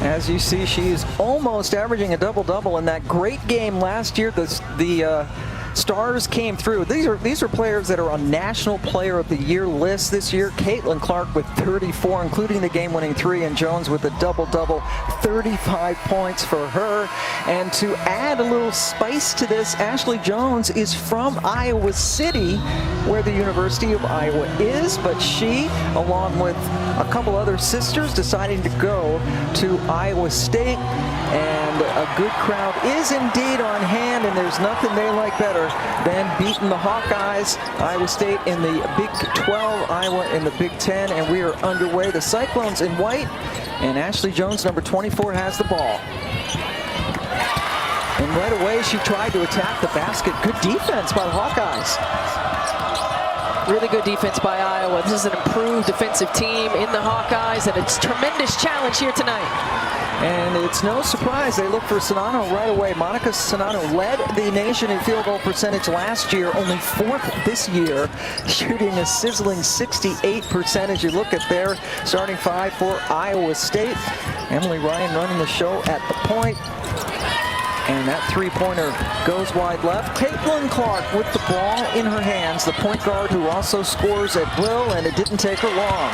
As you see, she is almost averaging a double-double in that great game last year. The Stars came through. These are players that are on National Player of the Year list this year. Caitlin Clark with 34, including the game-winning 3, and Jones with a double-double, 35 points for her. And to add a little spice to this, Ashley Jones is from Iowa City, where the University of Iowa is, but she, along with a couple other sisters, deciding to go to Iowa State. And a good crowd is indeed on hand, and there's nothing they like better than beating the Hawkeyes. Iowa State in the Big 12, Iowa in the Big 10, and we are underway. The Cyclones in white, and Ashley Jones, number 24, has the ball. And right away, she tried to attack the basket. Good defense by the Hawkeyes. Really good defense by Iowa. This is an improved defensive team in the Hawkeyes, and it's a tremendous challenge here tonight. And it's no surprise they look for Sonano right away. Monica Sonano led the nation in field goal percentage last year, only 4th this year, shooting a sizzling 68%. As you look at their starting 5 for Iowa State. Emily Ryan running the show at the point. And that three-pointer goes wide left. Caitlin Clark with the ball in her hands, the point guard who also scores at will, and it didn't take her long.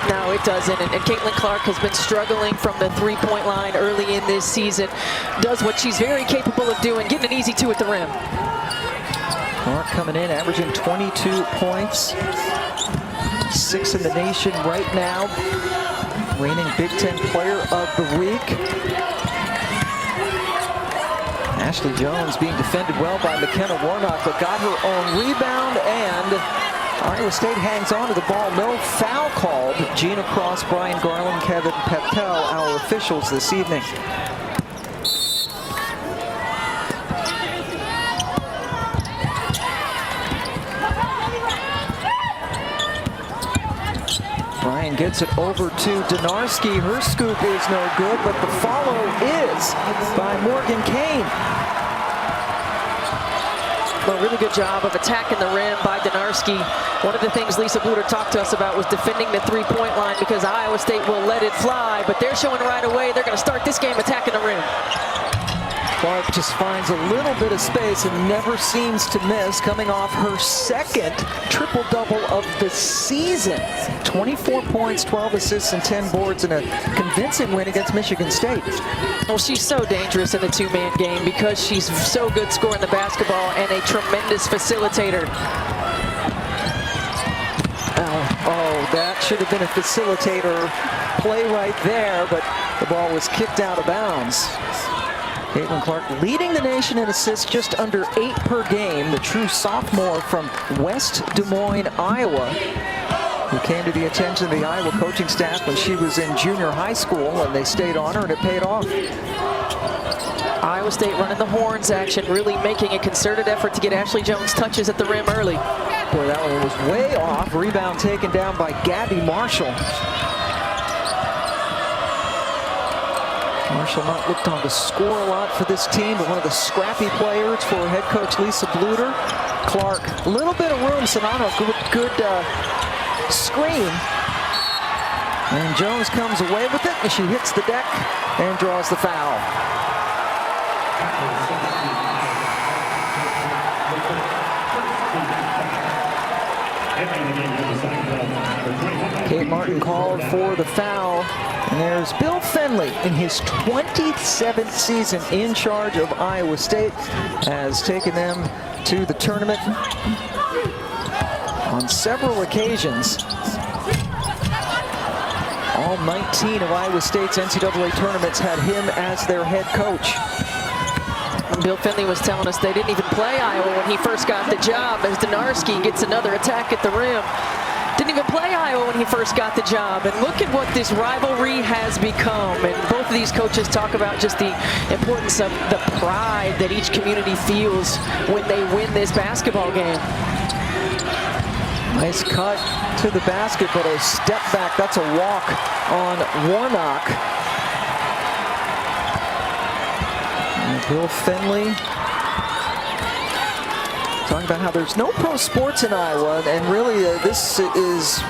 No, it doesn't. And Caitlin Clark has been struggling from the three-point line early in this season. Does what she's very capable of doing, getting an easy 2 at the rim. Clark coming in, averaging 22 points. 6th in the nation right now. Reigning Big Ten Player of the Week. Ashley Jones being defended well by McKenna Warnock, but got her own rebound, and Iowa State hangs on to the ball. No foul called. Gina Cross, Brian Garland, Kevin Petel, our officials this evening. Brian gets it over to Donarski. Her scoop is no good, but the follow is by Morgan Kane. A really good job of attacking the rim by Donarski. One of the things Lisa Bluder talked to us about was defending the three-point line, because Iowa State will let it fly, but they're showing right away they're going to start this game attacking the rim. Clark just finds a little bit of space and never seems to miss, coming off her 2nd triple-double of the season. 24 points, 12 assists, and 10 boards in a convincing win against Michigan State. Well, she's so dangerous in the two-man game because she's so good scoring the basketball and a tremendous facilitator. Oh, that should have been a facilitator play right there, but the ball was kicked out of bounds. Caitlin Clark leading the nation in assists, just under 8 per game. The true sophomore from West Des Moines, Iowa, who came to the attention of the Iowa coaching staff when she was in junior high school, and they stayed on her, and it paid off. Iowa State running the horns action, really making a concerted effort to get Ashley Jones touches at the rim early. Boy, that one was way off. Rebound taken down by Gabby Marshall. Marshall not looked on to score a lot for this team, but one of the scrappy players for head coach Lisa Bluder. Clark, a little bit of room. Sonano, good screen. And Jones comes away with it, and she hits the deck and draws the foul. Kate Martin called for the foul. And there's Bill Fenley in his 27th season in charge of Iowa State, has taken them to the tournament on several occasions. All 19 of Iowa State's NCAA tournaments had him as their head coach. Bill Fenley was telling us they didn't even play Iowa when he first got the job, as Donarski gets another attack at the rim. Didn't even play Iowa when he first got the job. And look at what this rivalry has become. And both of these coaches talk about just the importance of the pride that each community feels when they win this basketball game. Nice cut to the basket, but a step back. That's a walk on Warnock. And Bill Fenley talking about how there's no pro sports in Iowa, and really this is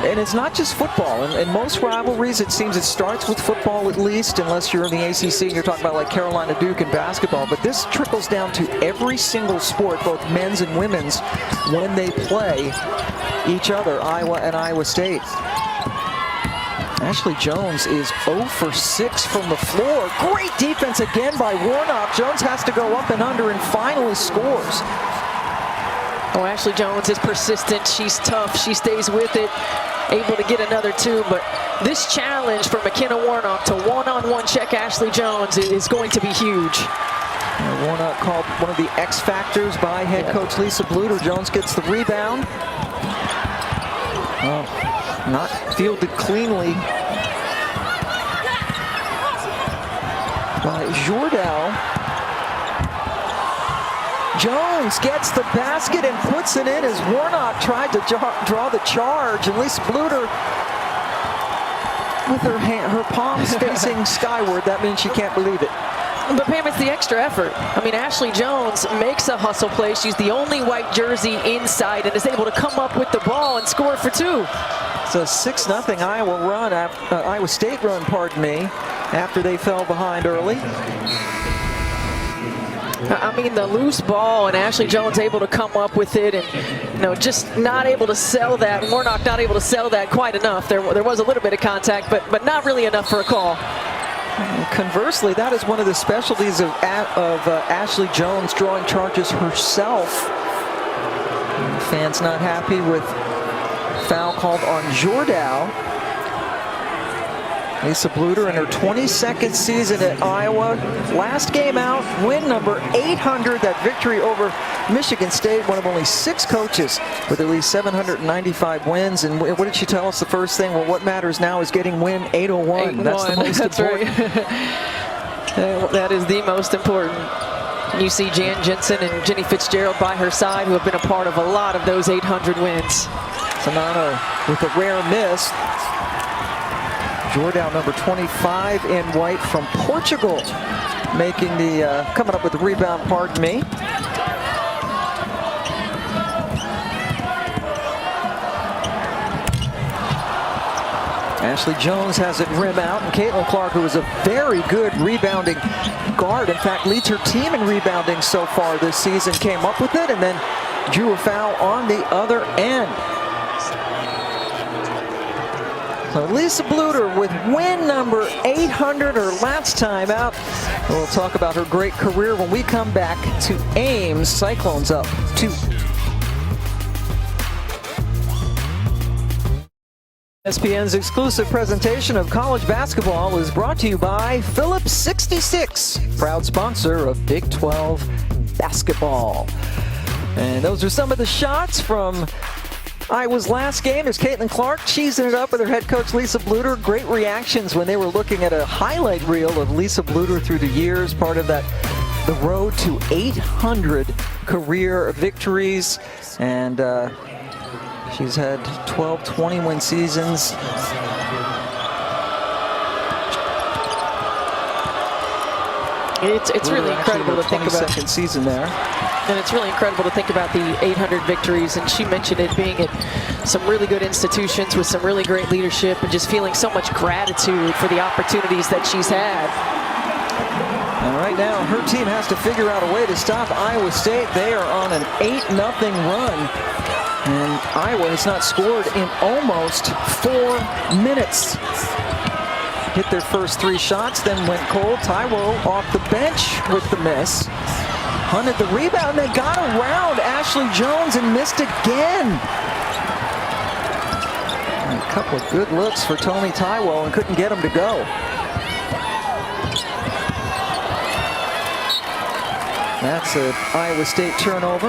And it's not just football. In most rivalries, it seems it starts with football at least, unless you're in the ACC and you're talking about like Carolina Duke and basketball. But this trickles down to every single sport, both men's and women's, when they play each other, Iowa and Iowa State. Ashley Jones is 0 for 6 from the floor. Great defense again by Warnock. Jones has to go up and under and finally scores. Oh, Ashley Jones is persistent. She's tough. She stays with it, able to get another two. But this challenge for McKenna Warnock to one-on-one check Ashley Jones is going to be huge. Warnock called one of the X factors by head coach Lisa Bluder. Jones gets the rebound. Well, not fielded cleanly by Jordan. Jones gets the basket and puts it in as Warnock tried to draw the charge. And Lisa Bluder with her palms facing skyward. That means she can't believe it. But Pam, it's the extra effort. I mean, Ashley Jones makes a hustle play. She's the only white jersey inside and is able to come up with the ball and score for two. It's a 6-0 Iowa State run, pardon me, after they fell behind early. I mean, the loose ball and Ashley Jones able to come up with it, and just not able to sell that. Warnock not able to sell that quite enough. There was a little bit of contact, but not really enough for a call. Conversely, that is one of the specialties of Ashley Jones, drawing charges herself. Fans not happy with foul called on Jordan. Lisa Bluder in her 22nd season at Iowa. Last game out, win number 800, that victory over Michigan State, one of only 6 coaches with at least 795 wins. And what did she tell us the first thing? Well, what matters now is getting win 801. That's the most important. Right. That is the most important. You see Jan Jensen and Jenny Fitzgerald by her side, who have been a part of a lot of those 800 wins. Sonano with a rare miss. Jordan, number 25 in white from Portugal, making the, coming up with the rebound, pardon me. Ashley Jones has it rim out, and Caitlin Clark, who is a very good rebounding guard, in fact leads her team in rebounding so far this season, came up with it and then drew a foul on the other end. So Lisa Bluder with win number 800, her last time out. We'll talk about her great career when we come back to Ames. Cyclones up 2. ESPN's exclusive presentation of college basketball is brought to you by Phillips 66, proud sponsor of Big 12 basketball. And those are some of the shots from Iowa's last game. There's Caitlin Clark cheesing it up with her head coach Lisa Bluder. Great reactions when they were looking at a highlight reel of Lisa Bluder through the years, part of that, the road to 800 career victories. And she's had 12 20-win seasons. It's really incredible to think about. 22nd season there. And it's really incredible to think about the 800 victories, and she mentioned it being at some really good institutions with some really great leadership, and just feeling so much gratitude for the opportunities that she's had. And right now, her team has to figure out a way to stop Iowa State. They are on an 8-0 run, and Iowa has not scored in almost 4 minutes. Hit their first 3 shots, then went cold. Taiwo off the bench with the miss. Hunted the rebound, they got around Ashley Jones and missed again. And a couple of good looks for Tony Taiwo and couldn't get him to go. That's an Iowa State turnover.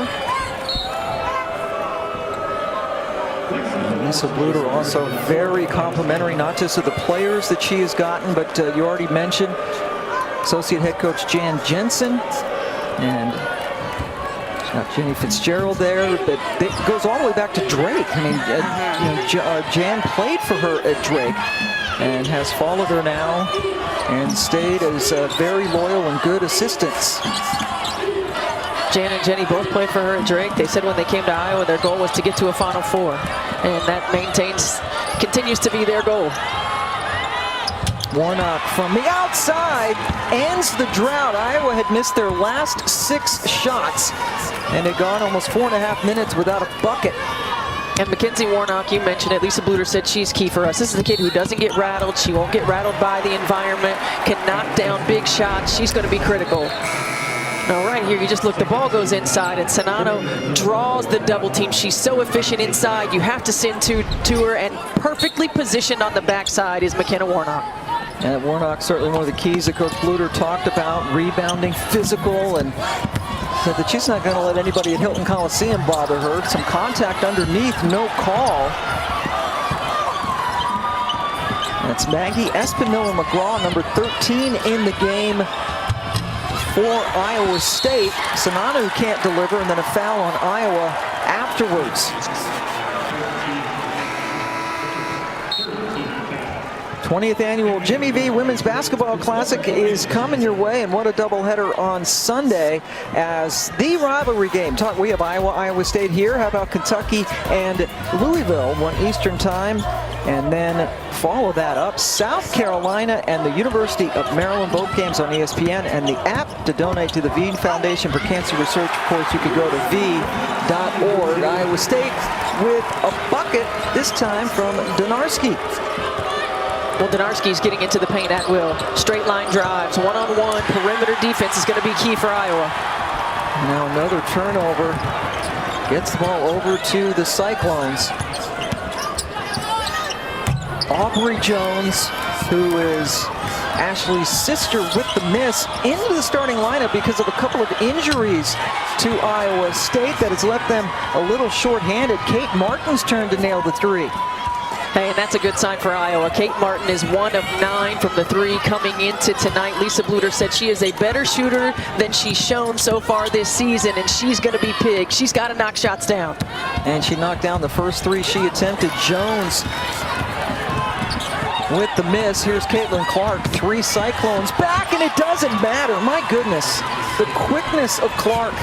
Lisa Bluder also very complimentary, not just of the players that she has gotten, but you already mentioned associate head coach Jan Jensen. And got Jenny Fitzgerald there, but it goes all the way back to Drake. I mean, Jan played for her at Drake and has followed her now and stayed as very loyal and good assistants. Jan and Jenny both played for her at Drake. They said when they came to Iowa, their goal was to get to a Final Four, and that maintains continues to be their goal. Warnock from the outside ends the drought. Iowa had missed their last 6 shots and had gone almost 4.5 minutes without a bucket. And Mackenzie Warnock, you mentioned it. Lisa Bluter said she's key for us. This is the kid who doesn't get rattled. She won't get rattled by the environment, can knock down big shots. She's going to be critical. Now, right here, you just look, the ball goes inside, and Czinano draws the double team. She's so efficient inside. You have to send to her, and perfectly positioned on the backside is McKenna Warnock. And Warnock, certainly one of the keys that Coach Bluter talked about, rebounding, physical, and said that she's not going to let anybody at Hilton Coliseum bother her. Some contact underneath, no call. That's Maggie Espinola-McGraw, number 13 in the game for Iowa State. Czinano can't deliver, and then a foul on Iowa afterwards. 20th annual Jimmy V Women's Basketball Classic is coming your way, and what a doubleheader on Sunday as the rivalry game. We have Iowa State here. How about Kentucky and Louisville, 1 Eastern time, and then follow that up, South Carolina and the University of Maryland, both games on ESPN, and the app to donate to the V Foundation for Cancer Research. Of course, you could go to v.org. Iowa State with a bucket, this time from Donarski. Well, Donarski's getting into the paint at will. Straight line drives, one-on-one, perimeter defense is going to be key for Iowa. Now another turnover. Gets the ball over to the Cyclones. Aubrey Jones, who is Ashley's sister, with the miss into the starting lineup because of a couple of injuries to Iowa State that has left them a little short-handed. Kate Martin's turn to nail the 3. Hey, and that's a good sign for Iowa. Kate Martin is 1 of 9 from the 3 coming into tonight. Lisa Bluter said she is a better shooter than she's shown so far this season, and she's going to be big. She's got to knock shots down. And she knocked down the first 3 she attempted. Jones with the miss. Here's Caitlin Clark, 3 Cyclones back, and it doesn't matter. My goodness, the quickness of Clark.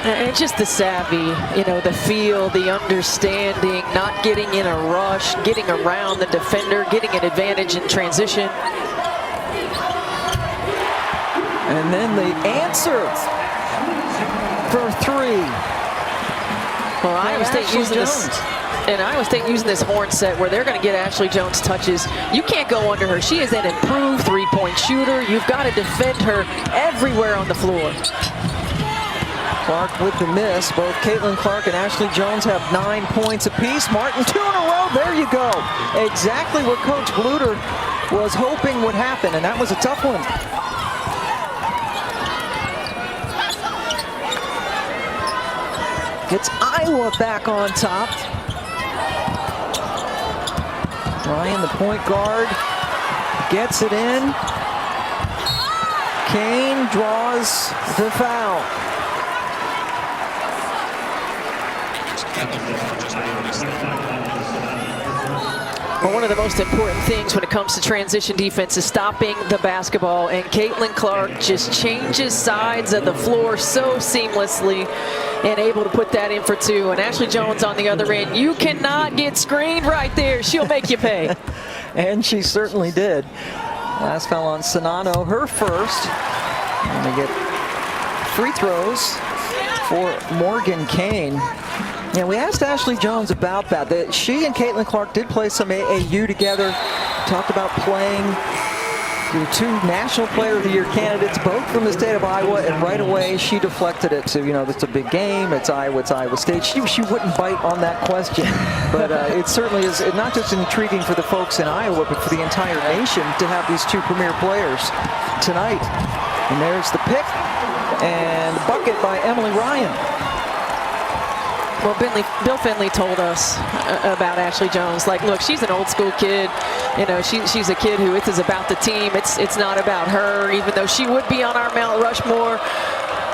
And just the savvy, you know, the feel, the understanding, not getting in a rush, getting around the defender, getting an advantage in transition. And then the answer for 3. Well, Iowa State using this, and Iowa State using this horn set where they're going to get Ashley Jones touches. You can't go under her. She is an improved 3-point shooter. You've got to defend her everywhere on the floor. Clark with the miss. Both Caitlin Clark and Ashley Jones have 9 points apiece. Martin, 2 in a row. There you go. Exactly what Coach Bluter was hoping would happen, and that was a tough one. Gets Iowa back on top. Ryan, the point guard, gets it in. Kane draws the foul. Well, one of the most important things when it comes to transition defense is stopping the basketball, and Caitlin Clark just changes sides of the floor so seamlessly and able to put that in for 2. And Ashley Jones on the other end, you cannot get screened right there. She'll make you pay. And she certainly did. Last foul on Czinano, her first. And they get free throws for Morgan Kane. Yeah, we asked Ashley Jones about that. She and Caitlin Clark did play some AAU together. Talked about playing the 2 National Player of the Year candidates, both from the state of Iowa, and right away she deflected it to, you know, it's a big game, it's Iowa State. She wouldn't bite on that question. But it certainly is not just intriguing for the folks in Iowa, but for the entire nation to have these 2 premier players tonight. And there's the pick and bucket by Emily Ryan. Well, Bill Finley told us about Ashley Jones. Like, look, she's an old school kid. You know, she's a kid who it is about the team. It's not about her, even though she would be on our Mount Rushmore.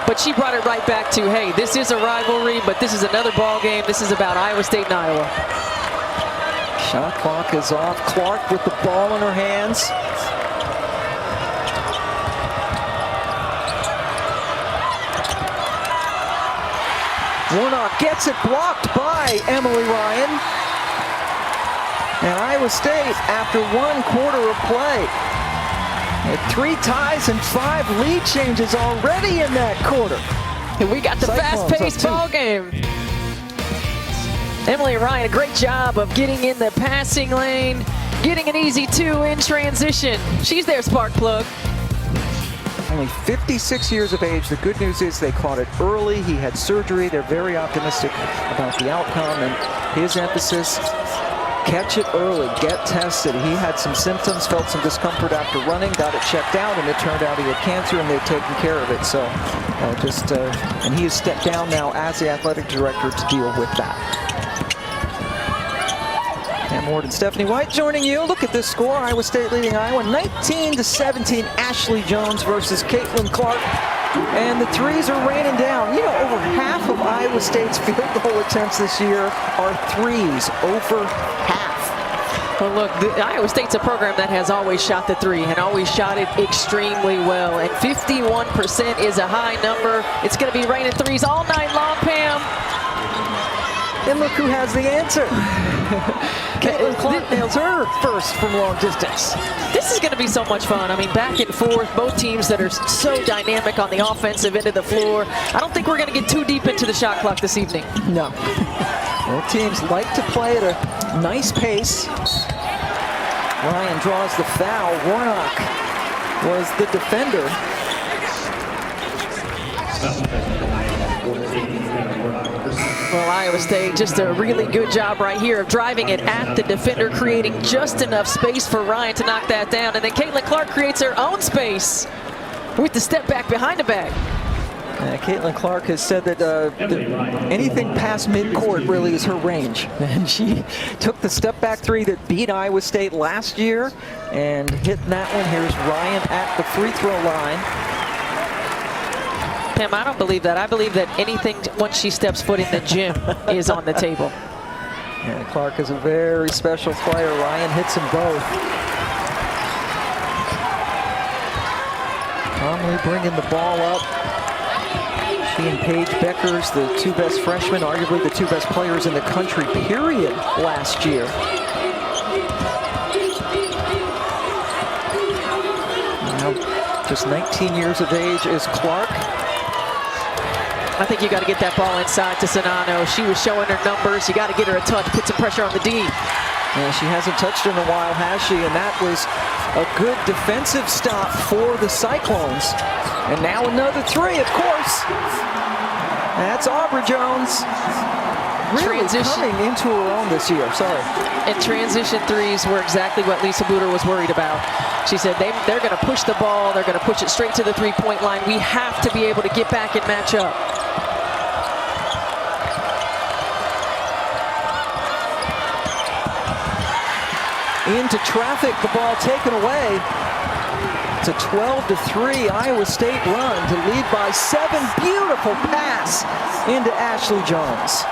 But she brought it right back to, hey, this is a rivalry, but this is another ball game. This is about Iowa State and Iowa. Shot clock is off. Clark with the ball in her hands. Warnock gets it blocked by Emily Ryan. And Iowa State, after 1 quarter of play, had 3 ties and 5 lead changes already in that quarter. And we got the fast-paced ball game. Emily Ryan, a great job of getting in the passing lane, getting an easy 2 in transition. She's their spark plug. Only 56 years of age. The good news is they caught it early. He had surgery. They're very optimistic about the outcome, and his emphasis, catch it early, get tested. He had some symptoms, felt some discomfort after running, got it checked out, and it turned out he had cancer, and they've taken care of it. So and he has stepped down now as the athletic director to deal with that. Pam Ward and Stephanie White joining you. Look at this score. Iowa State leading Iowa 19-17. Ashley Jones versus Caitlin Clark. And the threes are raining down. You know, over half of Iowa State's field goal attempts this year are threes. Over half. Well, look, Iowa State's a program that has always shot the 3 and always shot it extremely well. And 51% is a high number. It's going to be raining threes all night long, Pam. And look who has the answer. Caitlin Clark nails her first from long distance. This is going to be so much fun. I mean, back and forth, both teams that are so dynamic on the offensive end of the floor. I don't think we're going to get too deep into the shot clock this evening. No. Both teams like to play at a nice pace. Ryan draws the foul. Warnock was the defender. Well, Iowa State, just a really good job right here of driving it at the defender, creating just enough space for Ryan to knock that down. And then Caitlin Clark creates her own space with the step back behind the bag. Caitlin Clark has said that anything past midcourt really is her range. And she took the step back 3 that beat Iowa State last year and hit that one. Here's Ryan at the free throw line. Pam, I don't believe that. I believe that anything once she steps foot in the gym is on the table. Yeah, Clark is a very special player. Ryan hits them both. Conley bringing the ball up. She and Paige Beckers, the 2 best freshmen, arguably the 2 best players in the country, period, last year. Now, just 19 years of age is Clark. I think you got to get that ball inside to Czinano. She was showing her numbers. You got to get her a touch, put some pressure on the D. Yeah, she hasn't touched in a while, has she? And that was a good defensive stop for the Cyclones. And now another 3, of course. That's Aubrey Jones. Really coming into her own this year. Sorry. And transition 3s were exactly what Lisa Buter was worried about. She said they're going to push the ball. They're going to push it straight to the 3-point line. We have to be able to get back and match up. Into traffic, the ball taken away. It's a 12-3 Iowa State run to lead by 7. Beautiful pass into Ashley Jones.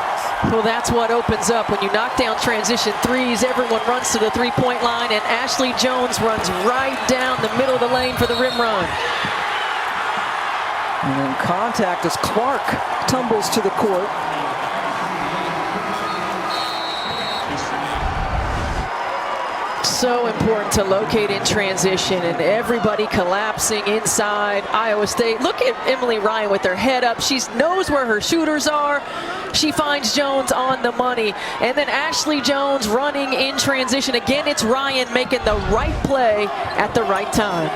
Well, that's what opens up. When you knock down transition 3s, everyone runs to the 3-point line, and Ashley Jones runs right down the middle of the lane for the rim run. And then contact as Clark tumbles to the court. So important to locate in transition, and everybody collapsing inside Iowa State. Look at Emily Ryan with her head up. She knows where her shooters are. She finds Jones on the money. And then Ashley Jones running in transition. Again, it's Ryan making the right play at the right time.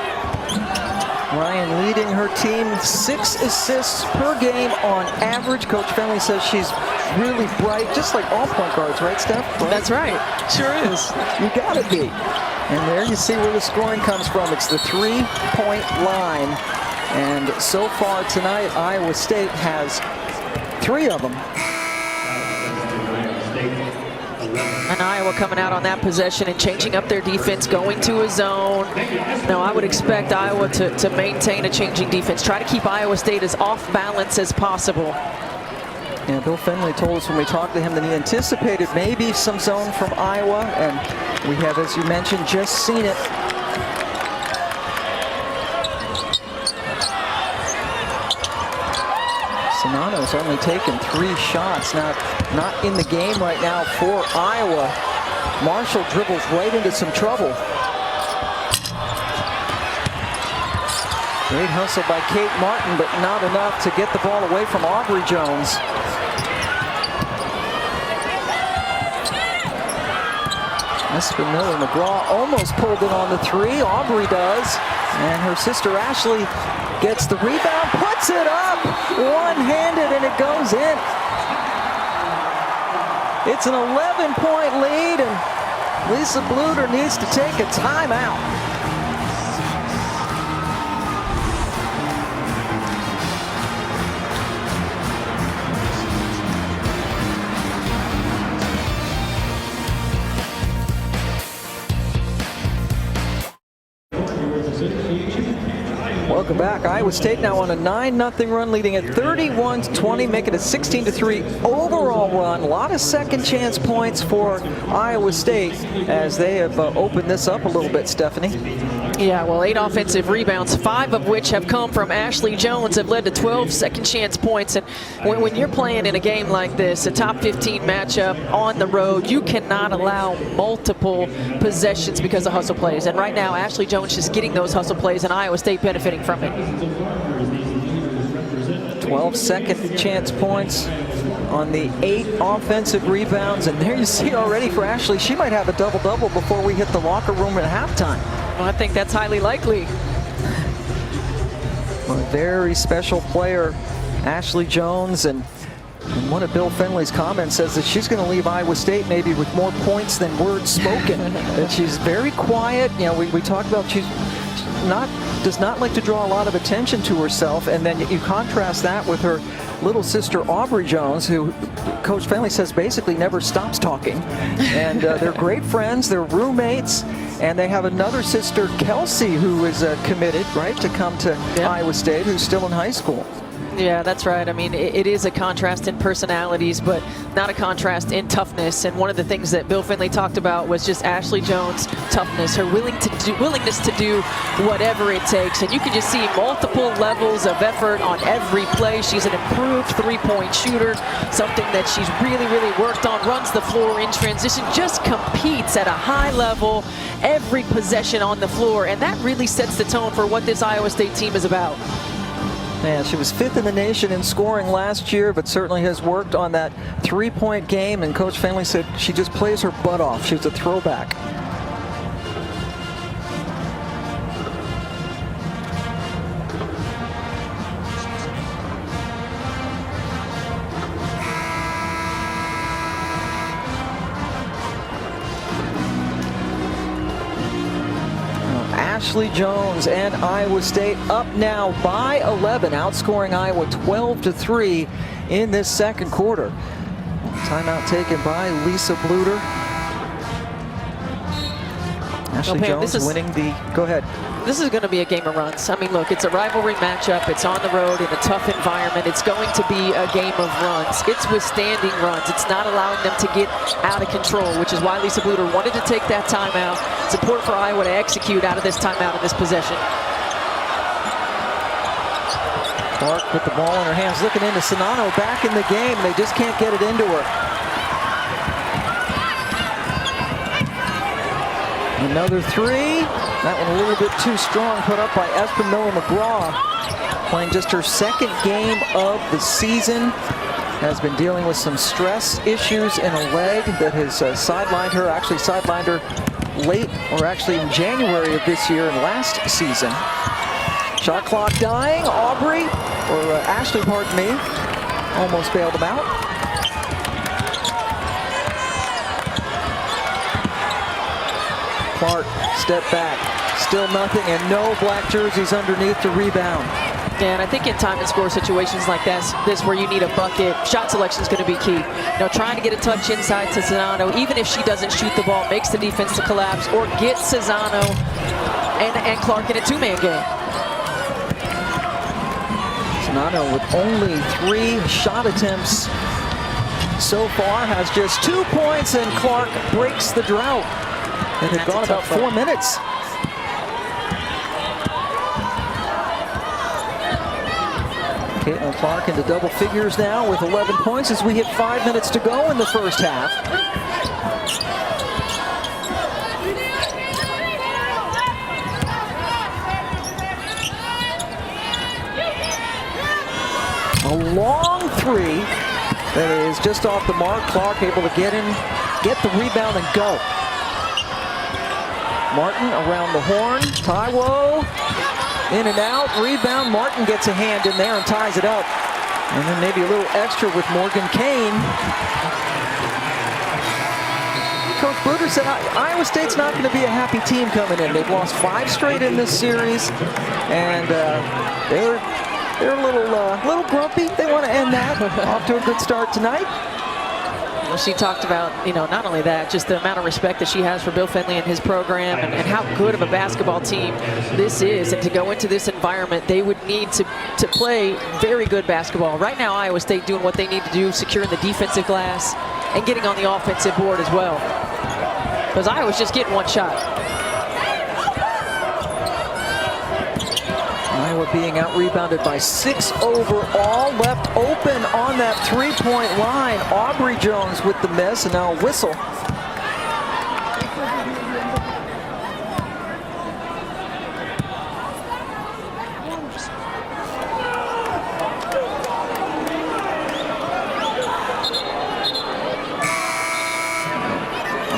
Ryan leading her team, 6 assists per game on average. Coach Finley says she's really bright, just like all point guards, right, Steph? Right? That's right. Sure is. You gotta be. And there you see where the scoring comes from. It's the 3-point line. And so far tonight, Iowa State has 3 of them. And Iowa coming out on that possession and changing up their defense, going to a zone. Now, I would expect Iowa to maintain a changing defense, try to keep Iowa State as off balance as possible. And Bill Finley told us when we talked to him that he anticipated maybe some zone from Iowa, and we have, as you mentioned, just seen it. Czinano's only taken 3 shots, not in the game right now for Iowa. Marshall dribbles right into some trouble. Great hustle by Kate Martin, but not enough to get the ball away from Aubrey Jones. Espinilla McGraw almost pulled it on the three. Aubrey does. And her sister Ashley gets the rebound, puts it up one-handed, and it goes in. It's an 11-point lead, and Lisa Bluder needs to take a timeout. Welcome back. Iowa State now on a 9-0 run, leading at 31-20, making a 16-3 overall run. A lot of second chance points for Iowa State as they have opened this up a little bit, Stephanie. Yeah, well, 8 offensive rebounds, 5 of which have come from Ashley Jones, have led to 12 second chance points. And when you're playing in a game like this, a top 15 matchup on the road, you cannot allow multiple possessions because of hustle plays. And right now, Ashley Jones is getting those hustle plays, and Iowa State benefiting from it. 12 second chance points on the 8 offensive rebounds. And there you see already for Ashley, she might have a double-double before we hit the locker room at halftime. Well, I think that's highly likely. A very special player, Ashley Jones, and one of Bill Finley's comments says that she's going to leave Iowa State maybe with more points than words spoken. That she's very quiet. You know, we talked about she's does not like to draw a lot of attention to herself, and then you contrast that with her little sister Aubrey Jones, who Coach Finley says basically never stops talking. And they're great friends, they're roommates, and they have another sister, Kelsey, who is committed, right, to come to Iowa State, who's still in high school. Yeah, that's right. I mean, it is a contrast in personalities, but not a contrast in toughness. And one of the things that Bill Finley talked about was just Ashley Jones' toughness, her willingness to do whatever it takes. And you can just see multiple levels of effort on every play. She's an improved three-point shooter, something that she's really, really worked on, runs the floor in transition, just competes at a high level every possession on the floor. And that really sets the tone for what this Iowa State team is about. Man, she was 5th in the nation in scoring last year, but certainly has worked on that three-point game, and Coach Finley said she just plays her butt off. She's a throwback. Ashley Jones and Iowa State up now by 11, outscoring Iowa 12-3 in this second quarter. Timeout taken by Lisa Bluder. Ashley Jones winning the, go ahead. This is going to be a game of runs. I mean, look, it's a rivalry matchup. It's on the road in a tough environment. It's going to be a game of runs. It's withstanding runs. It's not allowing them to get out of control, which is why Lisa Bluder wanted to take that timeout. It's important for Iowa to execute out of this timeout in this possession. Clark with the ball in her hands, looking into Sonano back in the game. They just can't get it into her. Another three. That one a little bit too strong, put up by Espinilla McGraw. Playing just her second game of the season. Has been dealing with some stress issues in a leg that has sidelined her. Actually sidelined her late, or actually in January of this year and last season. Shot clock dying. Aubrey, or Ashley, pardon me, almost bailed them out. Clark, step back, still nothing, and no black jerseys underneath the rebound. Yeah, and I think in time and score situations like this where you need a bucket, shot selection is going to be key. You know, trying to get a touch inside to Sonano, even if she doesn't shoot the ball, makes the defense to collapse, or get Sonano and Clark in a two-man game. Sonano with only 3 shot attempts so far has just 2 points, and Clark breaks the drought. It had gone about 4 minutes. Caitlin Clark into double figures now with 11 points as we hit 5 minutes to go in the first half. A long three that is just off the mark. Clark able to get in, get the rebound and go. Martin around the horn. Taiwo in and out. Rebound. Martin gets a hand in there and ties it up. And then maybe a little extra with Morgan Kane. Coach Bluder said Iowa State's not going to be a happy team coming in. They've lost 5 straight in this series, and they're a little grumpy. They want to end that. Off to a good start tonight. Well, she talked about, not only that, just the amount of respect that she has for Bill Finley and his program, and how good of a basketball team this is. And to go into this environment, they would need to play very good basketball. Right now, Iowa State doing what they need to do, securing the defensive glass and getting on the offensive board as well. Because Iowa's just getting one shot. Iowa being out-rebounded by 6 overall. Left open on that three-point line. Aubrey Jones with the miss, and now a whistle.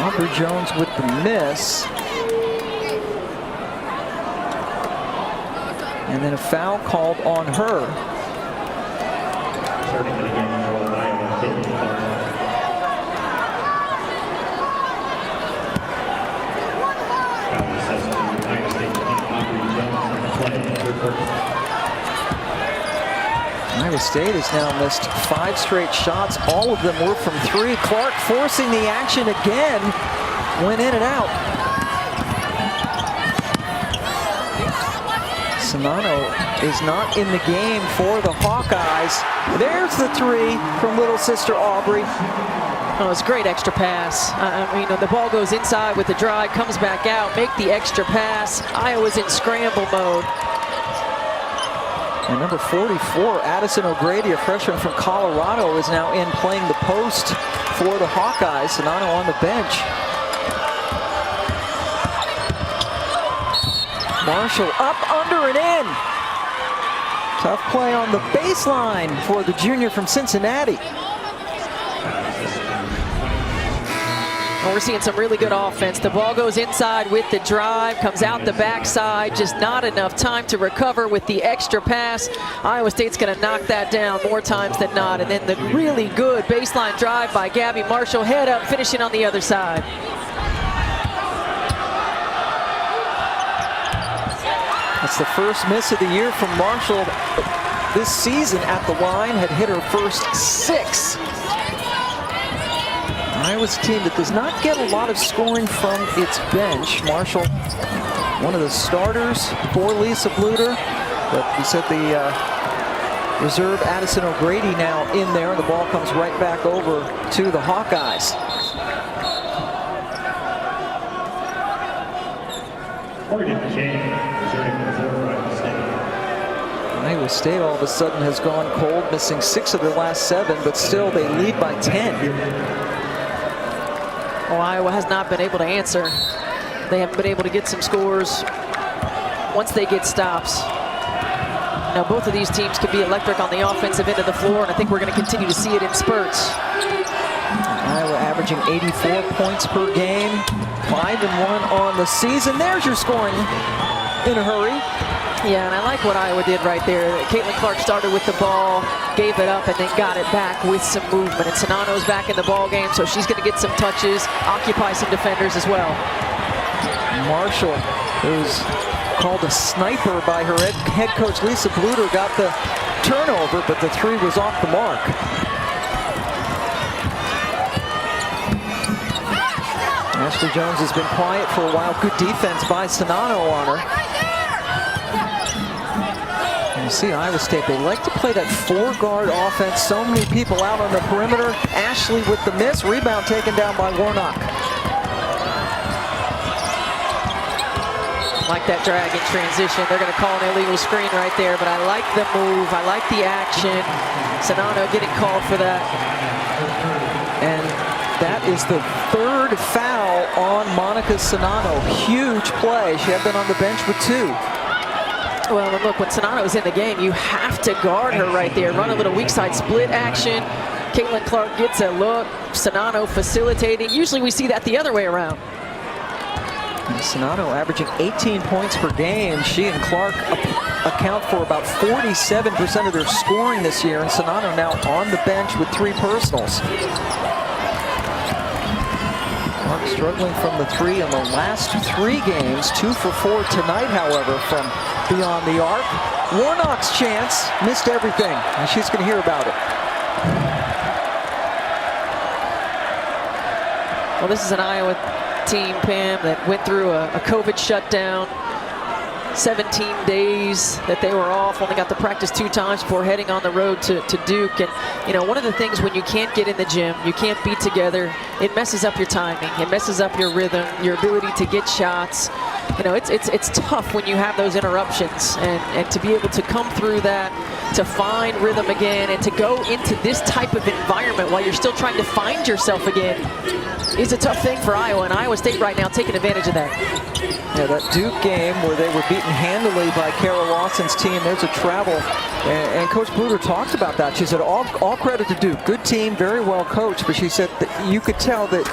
Aubrey Jones with the miss. And then a foul called on her. Iowa State has now missed 5 straight shots. All of them were from 3. Clark forcing the action again. Went in and out. Czinano is not in the game for the Hawkeyes. There's the 3 from little sister Aubrey. Oh, it's a great extra pass. The ball goes inside with the drive, comes back out, make the extra pass. Iowa's in scramble mode. And number 44, Addison O'Grady, a freshman from Colorado, is now in playing the post for the Hawkeyes. Czinano on the bench. Marshall up, under, and in. Tough play on the baseline for the junior from Cincinnati. We're seeing some really good offense. The ball goes inside with the drive, comes out the backside, just not enough time to recover with the extra pass. Iowa State's going to knock that down more times than not. And then the really good baseline drive by Gabby Marshall, head up, finishing on the other side. That's the first miss of the year from Marshall this season at the line. Had hit her first 6. Iowa's a team that does not get a lot of scoring from its bench. Marshall, one of the starters for Lisa Bluder. But we said the reserve Addison O'Grady now in there, and the ball comes right back over to the Hawkeyes. Iowa State all of a sudden has gone cold, missing 6 of their last 7, but still they lead by 10. Well, Iowa has not been able to answer. They haven't been able to get some scores once they get stops. Now, both of these teams can be electric on the offensive end of the floor, and I think we're going to continue to see it in spurts. Iowa averaging 84 points per game, 5-1 on the season. There's your scoring in a hurry. Yeah, and I like what Iowa did right there. Caitlin Clark started with the ball, gave it up, and then got it back with some movement. And Czinano's back in the ball game, so she's going to get some touches, occupy some defenders as well. Marshall, who's called a sniper by her head coach Lisa Bluder, got the turnover, but the 3 was off the mark. Ashley Jones has been quiet for a while. Good defense by Czinano on her. You see Iowa State, they like to play that 4-guard offense. So many people out on the perimeter. Ashley with the miss. Rebound taken down by Warnock. Like that drag in transition. They're going to call an illegal screen right there, but I like the move. I like the action. Czinano getting called for that. And that is the 3rd foul on Monica Czinano. Huge play. She had been on the bench with 2. Well, and look, when Sonato's in the game, you have to guard her right there. Run a little weak side split action. Caitlin Clark gets a look. Sonato facilitating. Usually we see that the other way around. Sonato averaging 18 points per game. She and Clark account for about 47% of their scoring this year, and Sonato now on the bench with 3 personals. Clark struggling from the 3 in the last 3 games. 2 for 4 tonight, however, from beyond the arc. Warnock's chance, missed everything, and she's going to hear about it. Well, this is an Iowa team, Pam, that went through a COVID shutdown. 17 days that they were off, only got to practice 2 times before heading on the road to Duke. And, you know, one of the things when you can't get in the gym, you can't be together, it messes up your timing, it messes up your rhythm, your ability to get shots. You know, it's tough when you have those interruptions, and to be able to come through that, to find rhythm again, and to go into this type of environment while you're still trying to find yourself again is a tough thing for Iowa, and Iowa State right now taking advantage of that. Yeah, that Duke game where they were beaten handily by Kara Lawson's team, there's a travel, and Coach Bluder talked about that. She said all credit to Duke, good team, very well coached, but she said that you could tell that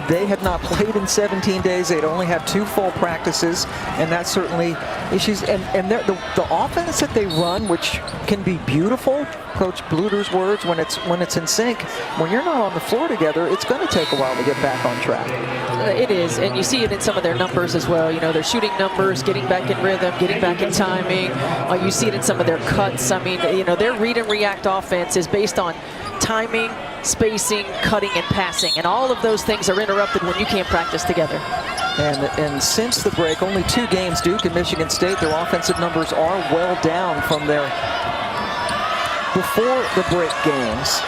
they had not played in 17 days. They'd only had 2 full practices, and that certainly issues. And the offense that they run, which can be beautiful, Coach Bluder's words, when it's in sync, when you're not on the floor together, it's going to take a while to get back on track. It is, and you see it in some of their numbers as well. You know, their shooting numbers, getting back in rhythm, getting back in timing. You see it in some of their cuts. I mean, you know, their read and react offense is based on timing, spacing, cutting, and passing. And all of those things are interrupted when you can't practice together. And since the break, only 2 games, Duke and Michigan State, their offensive numbers are well down from their before the break games.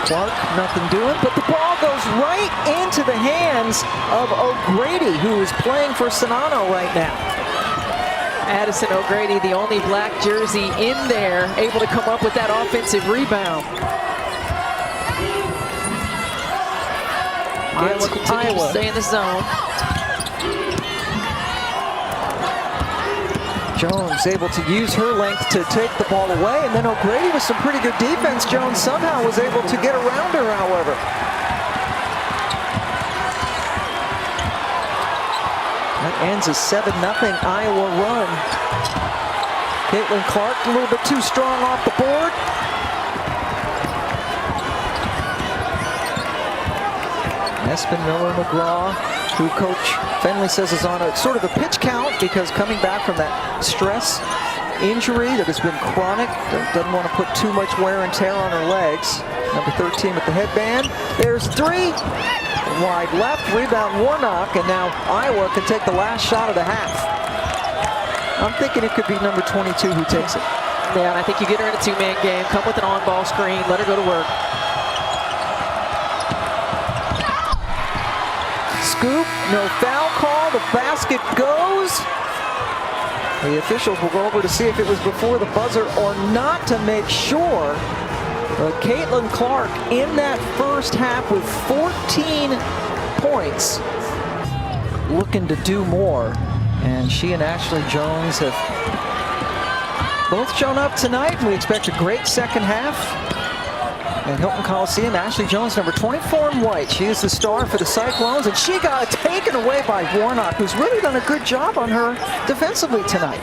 Clark, nothing doing, but the ball goes right into the hands of O'Grady, who is playing for Sonato right now. Addison O'Grady, the only black jersey in there, able to come up with that offensive rebound. Iowa continues to stay in the zone. Jones able to use her length to take the ball away, and then O'Grady with some pretty good defense. Jones somehow was able to get around her, however. That ends a 7-0 Iowa run. Caitlin Clark a little bit too strong off the board. Espen Miller McGraw, who Coach Fenley says is on a sort of a pitch count because coming back from that stress injury that has been chronic, doesn't want to put too much wear and tear on her legs. Number 13 with the headband. There's 3. Wide left, rebound Warnock, and now Iowa can take the last shot of the half. I'm thinking it could be number 22 who takes it. Yeah, and I think you get her in a 2-man game, come with an on-ball screen, let her go to work. Scoop, no foul call, the basket goes. The officials will go over to see if it was before the buzzer or not to make sure. But Caitlin Clark in that first half with 14 points, looking to do more. And she and Ashley Jones have both shown up tonight, and we expect a great second half at Hilton Coliseum. Ashley Jones, number 24 in white. She is the star for the Cyclones, and she got taken away by Warnock, who's really done a good job on her defensively tonight.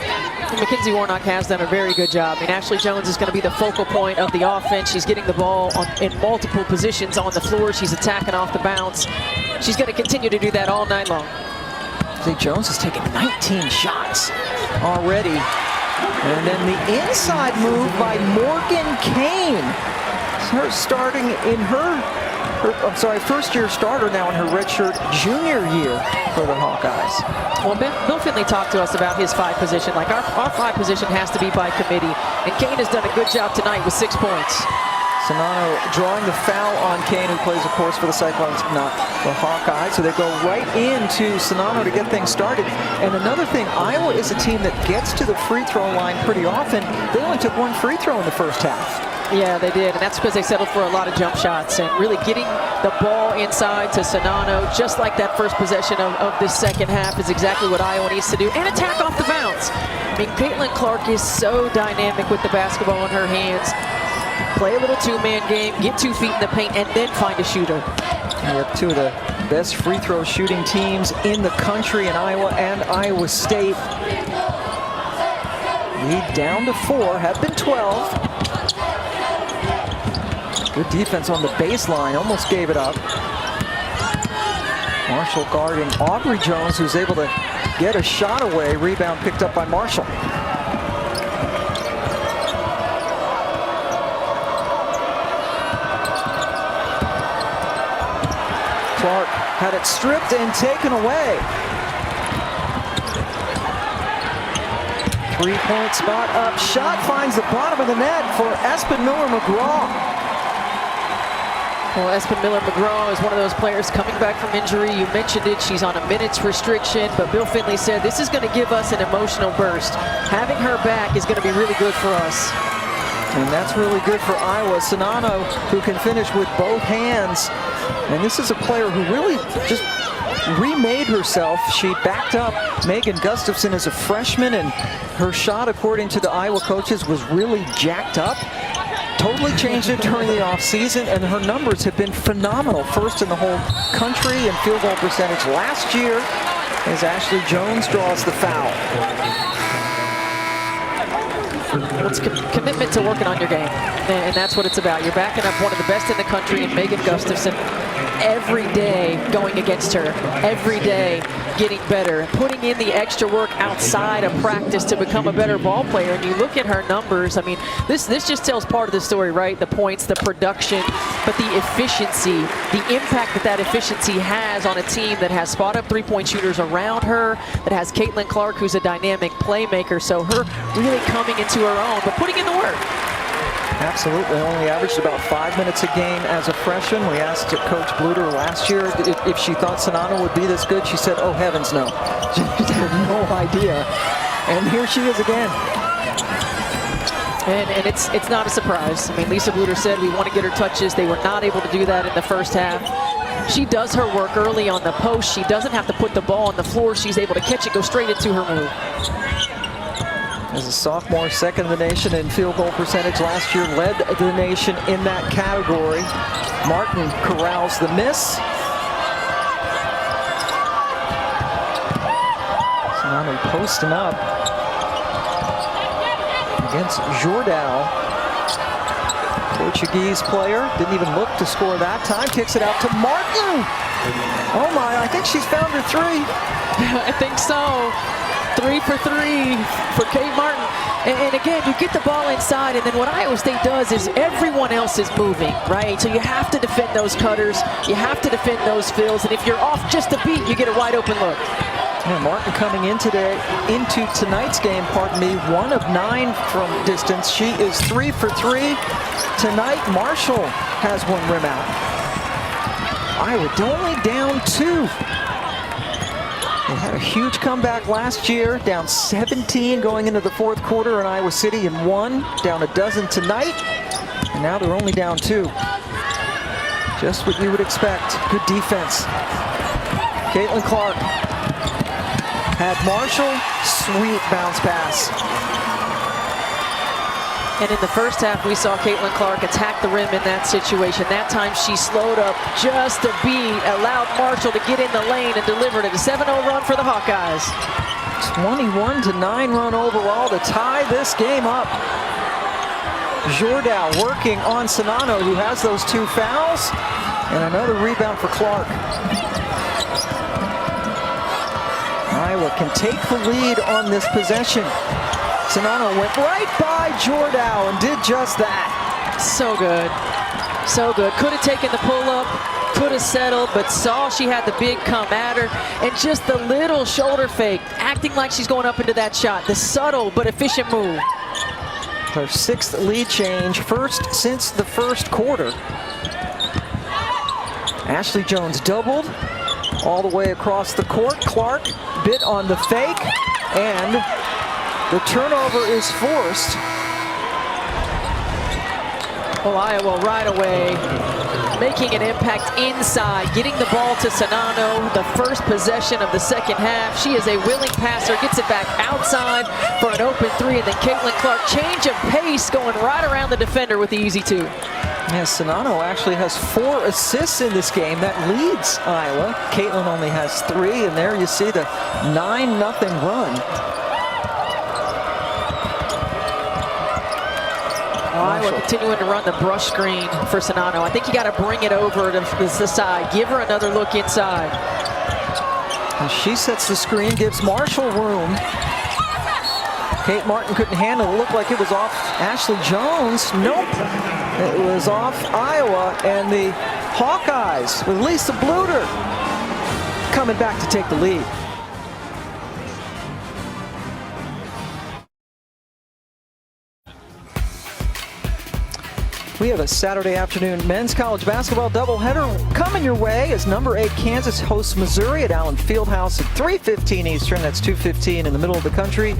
Mackenzie Warnock has done a very good job. I mean, Ashley Jones is going to be the focal point of the offense. She's getting the ball in multiple positions on the floor. She's attacking off the bounce. She's going to continue to do that all night long. See, Jones has taken 19 shots already. And then the inside move by Morgan Kane. Her starting in first-year starter now in her redshirt junior year for the Hawkeyes. Well, Bill Finley talked to us about his 5 position. Like, our 5 position has to be by committee. And Kane has done a good job tonight with 6 points. Sonato drawing the foul on Kane, who plays, of course, for the Cyclones, not the Hawkeyes. So they go right into Sonato to get things started. And another thing, Iowa is a team that gets to the free throw line pretty often. They only took 1 free throw in the first half. Yeah, they did, and that's because they settled for a lot of jump shots and really getting the ball inside to Czinano, just like that first possession of this second half, is exactly what Iowa needs to do, and attack off the bounce. I mean, Caitlin Clark is so dynamic with the basketball in her hands. Play a little two-man game, get 2 feet in the paint, and then find a shooter. You have two of the best free throw shooting teams in the country in Iowa and Iowa State. Lead down to 4, have been 12. Good defense on the baseline, almost gave it up. Marshall guarding Aubrey Jones, who's able to get a shot away. Rebound picked up by Marshall. Clark had it stripped and taken away. 3-point spot up. Shot finds the bottom of the net for Espen Miller-McGraw. Well, Espen Miller-McGraw is one of those players coming back from injury. You mentioned it. She's on a minutes restriction, but Bill Finley said this is going to give us an emotional burst. Having her back is going to be really good for us. And that's really good for Iowa. Czinano, who can finish with both hands. And this is a player who really just remade herself. She backed up Megan Gustafson as a freshman, and her shot, according to the Iowa coaches, was really jacked up. Totally changed it during the offseason, and her numbers have been phenomenal. First in the whole country in field goal percentage last year as Ashley Jones draws the foul. Well, it's commitment to working on your game, and that's what it's about. You're backing up one of the best in the country in Megan Gustafson. Every day going against her, every day getting better, putting in the extra work outside of practice to become a better ball player. And you look at her numbers, I mean, this just tells part of the story, right? The points, the production, but the efficiency, the impact that efficiency has on a team that has spot-up three-point shooters around her, that has Caitlin Clark, who's a dynamic playmaker. So her really coming into her own, but putting in the work. Absolutely. Only averaged about 5 minutes a game as a freshman. We asked Coach Bluter last year if she thought Czinano would be this good. She said, oh, heavens, no. She had no idea. And here she is again. And it's not a surprise. I mean, Lisa Bluter said we want to get her touches. They were not able to do that in the first half. She does her work early on the post. She doesn't have to put the ball on the floor. She's able to catch it, go straight into her move. As a sophomore, second in the nation in field goal percentage last year, led the nation in that category. Martin corrals the miss. Czinano posting up against Jordao. Portuguese player, didn't even look to score that time. Kicks it out to Martin. Oh my, I think she's found her three. I think so. 3 for 3 for Kate Martin. And again, you get the ball inside, and then what Iowa State does is everyone else is moving, right? So you have to defend those cutters. You have to defend those fills. And if you're off just a beat, you get a wide open look. Yeah, Martin coming into tonight's game, 1 of 9 from distance. She is 3 for 3. Tonight, Marshall has one rim out. Iowa only down 2. They had a huge comeback last year, down 17 going into the fourth quarter in Iowa City and 1, down a dozen tonight, and now they're only down 2. Just what you would expect. Good defense. Caitlin Clark had Marshall, sweet bounce pass. And in the first half, we saw Caitlin Clark attack the rim in that situation. That time she slowed up just a beat, allowed Marshall to get in the lane and delivered it. A 7-0 run for the Hawkeyes. 21-9 run overall to tie this game up. Jordao working on Czinano, who has those 2 fouls, and another rebound for Clark. Iowa can take the lead on this possession. Czinano went right by Jordao and did just that. So good. So good. Could have taken the pull-up, could have settled, but saw she had the big come at her. And just the little shoulder fake, acting like she's going up into that shot. The subtle but efficient move. Her 6th lead change, first since the first quarter. Ashley Jones doubled all the way across the court. Clark bit on the fake, and the turnover is forced. Well, Iowa right away making an impact inside, getting the ball to Czinano, the first possession of the second half. She is a willing passer, gets it back outside for an open three, and then Caitlin Clark, change of pace, going right around the defender with the easy two. Yeah, Czinano actually has 4 assists in this game. That leads Iowa. Caitlin only has 3, and there you see the 9-0 run. Iowa continuing to run the brush screen for Czinano. I think you got to bring it over to the side. Give her another look inside. And she sets the screen, gives Marshall room. Kate Martin couldn't handle it. It looked like it was off Ashley Jones. Nope. It was off Iowa, and the Hawkeyes with Lisa Bluter coming back to take the lead. We have a Saturday afternoon men's college basketball doubleheader coming your way as number 8 Kansas hosts Missouri at Allen Fieldhouse at 3:15 Eastern. That's 2:15 in the middle of the country.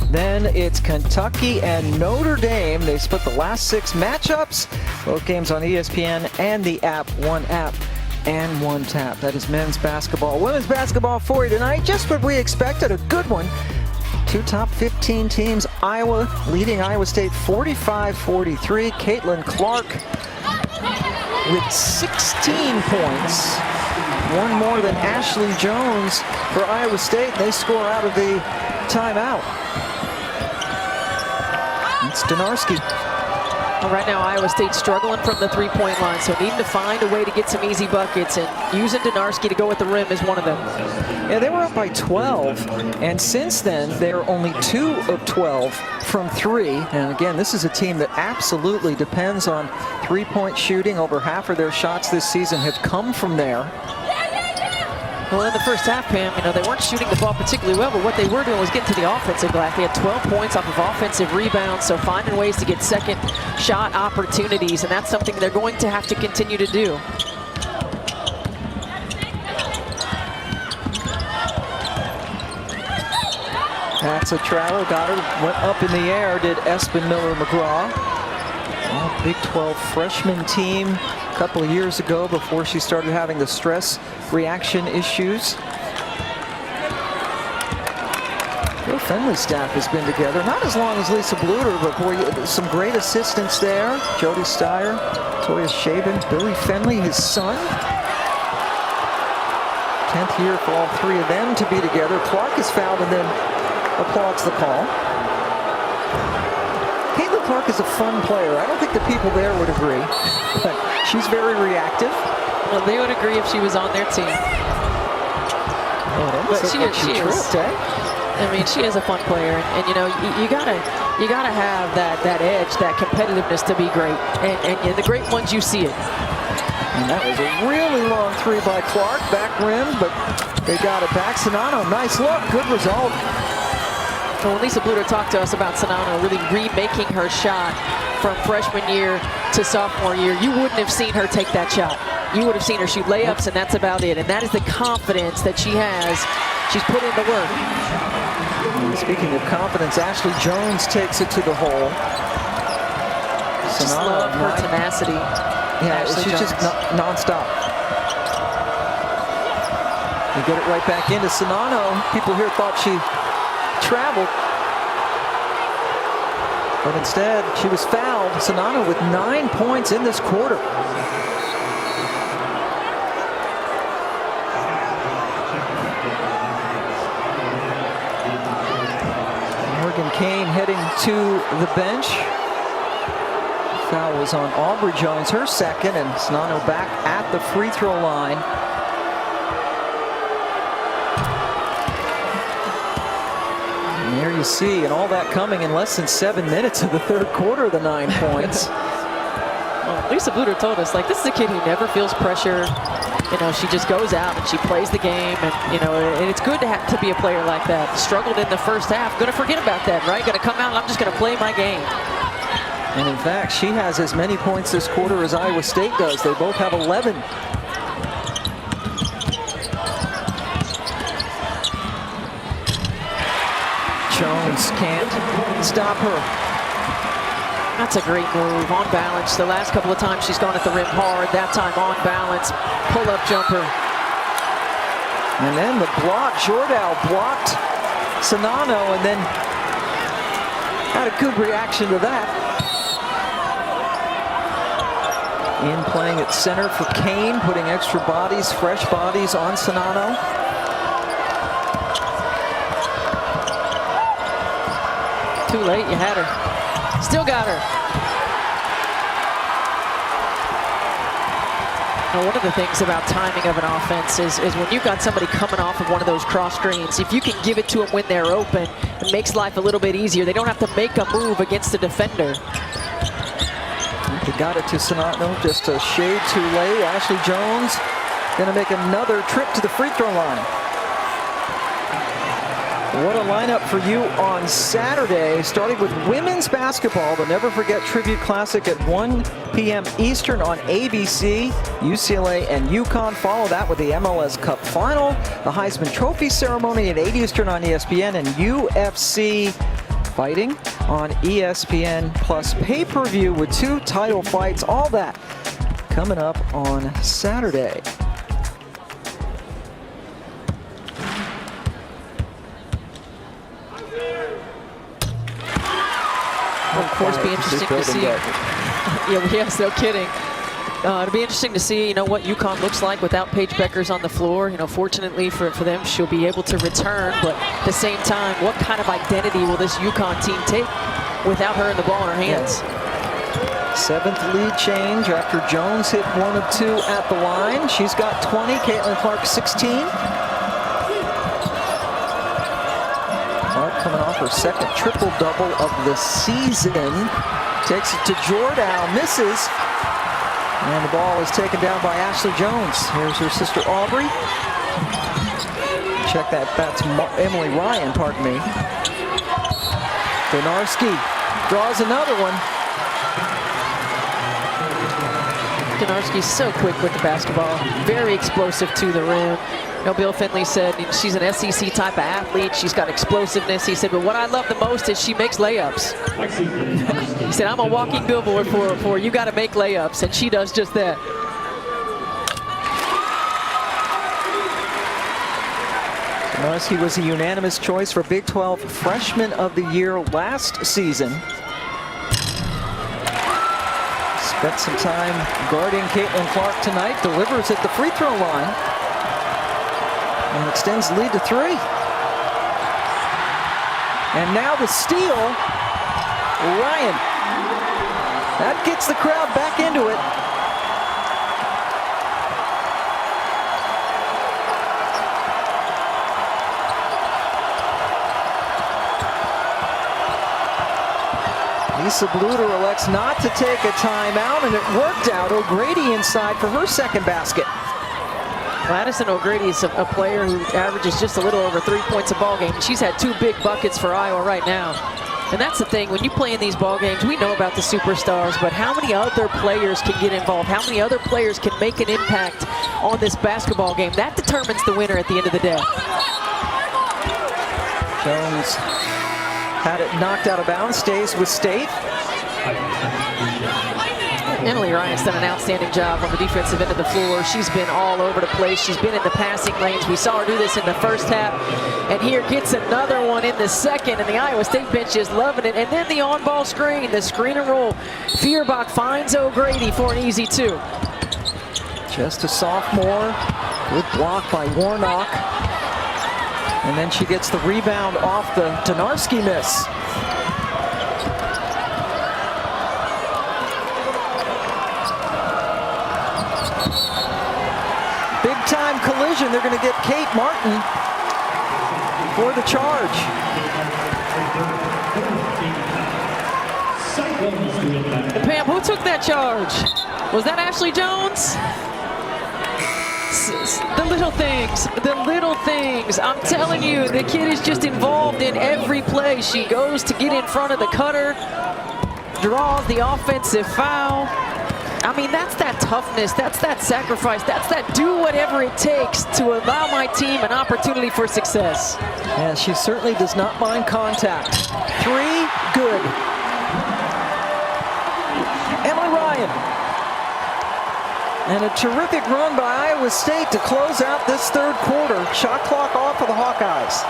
Then it's Kentucky and Notre Dame. They split the last 6 matchups. Both games on ESPN and the app. One app and one tap. That is men's basketball. Women's basketball for you tonight. Just what we expected. A good one. 2 top 15 teams. Iowa leading Iowa State 45-43. Caitlin Clark with 16 points. One more than Ashley Jones for Iowa State. They score out of the timeout. It's Donarski. Well, right now, Iowa State struggling from the three-point line, so needing to find a way to get some easy buckets, and using Donarski to go at the rim is one of them. Yeah, they were up by 12, and since then, they're only 2 of 12 from 3. And again, this is a team that absolutely depends on three-point shooting. Over half of their shots this season have come from there. Well, in the first half, Pam, they weren't shooting the ball particularly well, but what they were doing was getting to the offensive glass. They had 12 points off of offensive rebounds, so finding ways to get second shot opportunities, and that's something they're going to have to continue to do. That's a travel, got her, went up in the air, did Espen Miller-McGraw. Big 12 freshman team a couple of years ago before she started having the stress reaction issues. Bill Fenley's staff has been together, not as long as Lisa Bluter, but boy, some great assistants there. Jody Steyer, Toya Shaven, Billy Fenley, his son. 10th year for all 3 of them to be together. Clark is fouled and then applauds the call. Caitlin Clark is a fun player. I don't think the people there would agree, but she's very reactive. Well, they would agree if she was on their team. Oh, but she is. I mean, she is a fun player, and you gotta have that edge, that competitiveness to be great. And the great ones, you see it. And that was a really long 3 by Clark, back rim, but they got it back. Czinano, nice look, good result. Well, Lisa Bluter talked to us about Czinano really remaking her shot from freshman year to sophomore year. You wouldn't have seen her take that shot. You would have seen her shoot layups, and that's about it. And that is the confidence that she has. She's put in the work. And speaking of confidence, Ashley Jones takes it to the hole. Just love her tenacity. Yeah, she's just nonstop. You get it right back into Czinano. People here thought she traveled, but instead she was fouled. Czinano with 9 points in this quarter. Morgan Kane heading to the bench. Foul was on Aubrey Jones, her second, and Czinano back at the free throw line. And there you see, and all that coming in less than 7 minutes of the third quarter, the 9 points. Well, Lisa Bluter told us, like, this is a kid who never feels pressure. She just goes out and she plays the game, and and it's good to be a player like that. Struggled in the first half, gonna forget about that, right? Gonna come out and I'm just gonna play my game. And in fact, she has as many points this quarter as Iowa State does. They both have 11. Jones can't stop her. That's a great move, on balance. The last couple of times she's gone at the rim hard, that time on balance, pull-up jumper. And then the block, Jordan blocked Czinano and then had a good reaction to that. In playing at center for Kane, putting extra bodies, fresh bodies on Czinano. Too late, you had her. Still got her. Now, one of the things about timing of an offense is when you've got somebody coming off of one of those cross screens, if you can give it to them when they're open, it makes life a little bit easier. They don't have to make a move against the defender. They got it to Czinano, just a shade too late. Ashley Jones gonna make another trip to the free throw line. What a lineup for you on Saturday, starting with women's basketball. The Never Forget Tribute Classic at 1 p.m. Eastern on ABC. UCLA and UConn follow that with the MLS Cup Final. The Heisman Trophy ceremony at 8 Eastern on ESPN, and UFC fighting on ESPN Plus pay-per-view with 2 title fights. All that coming up on Saturday. Of course, be interesting to see. Yes, no kidding. It'll be interesting to see, what UConn looks like without Paige Beckers on the floor. Fortunately for them, she'll be able to return. But at the same time, what kind of identity will this UConn team take without her and the ball in her hands? Seventh lead change after Jones hit 1 of 2 at the line. She's got 20. Caitlin Clark 16. Coming off her second triple-double of the season. Takes it to Jordan, misses. And the ball is taken down by Ashley Jones. Here's her sister Aubrey. Check that, that's Emily Ryan, pardon me. Donarski draws another one. Donarski's so quick with the basketball, very explosive to the rim. Bill Finley said she's an SEC type of athlete. She's got explosiveness. He said, but what I love the most is she makes layups. He said, I'm a walking billboard for you got to make layups, and she does just that. Donarski was a unanimous choice for Big 12 Freshman of the Year last season. Spent some time guarding Caitlin Clark tonight. Delivers at the free throw line. And extends the lead to 3. And now the steal. Ryan. That gets the crowd back into it. Lisa Bluder elects not to take a timeout, and it worked out. O'Grady inside for her second basket. Addison O'Grady is a player who averages just a little over 3 points a ball game. She's had 2 big buckets for Iowa right now. And that's the thing, when you play in these ball games, we know about the superstars, but how many other players can get involved? How many other players can make an impact on this basketball game? That determines the winner at the end of the day. Jones had it knocked out of bounds, stays with State. Emily Ryan's done an outstanding job on the defensive end of the floor. She's been all over the place. She's been in the passing lanes. We saw her do this in the first half. And here gets another one in the second. And the Iowa State bench is loving it. And then the on-ball screen, the screen and roll. Feuerbach finds O'Grady for an easy 2. Just a sophomore. Good block by Warnock. And then she gets the rebound off the Donarski miss. Big-time collision. They're going to get Kate Martin for the charge. Pam, who took that charge? Was that Ashley Jones? The little things, the little things. I'm telling you, the kid is just involved in every play. She goes to get in front of the cutter, draws the offensive foul. I mean, that's that toughness, that's that sacrifice, that's that do whatever it takes to allow my team an opportunity for success. Yeah, she certainly does not mind contact. 3, good. Ryan. And a terrific run by Iowa State to close out this third quarter. Shot clock off for the Hawkeyes.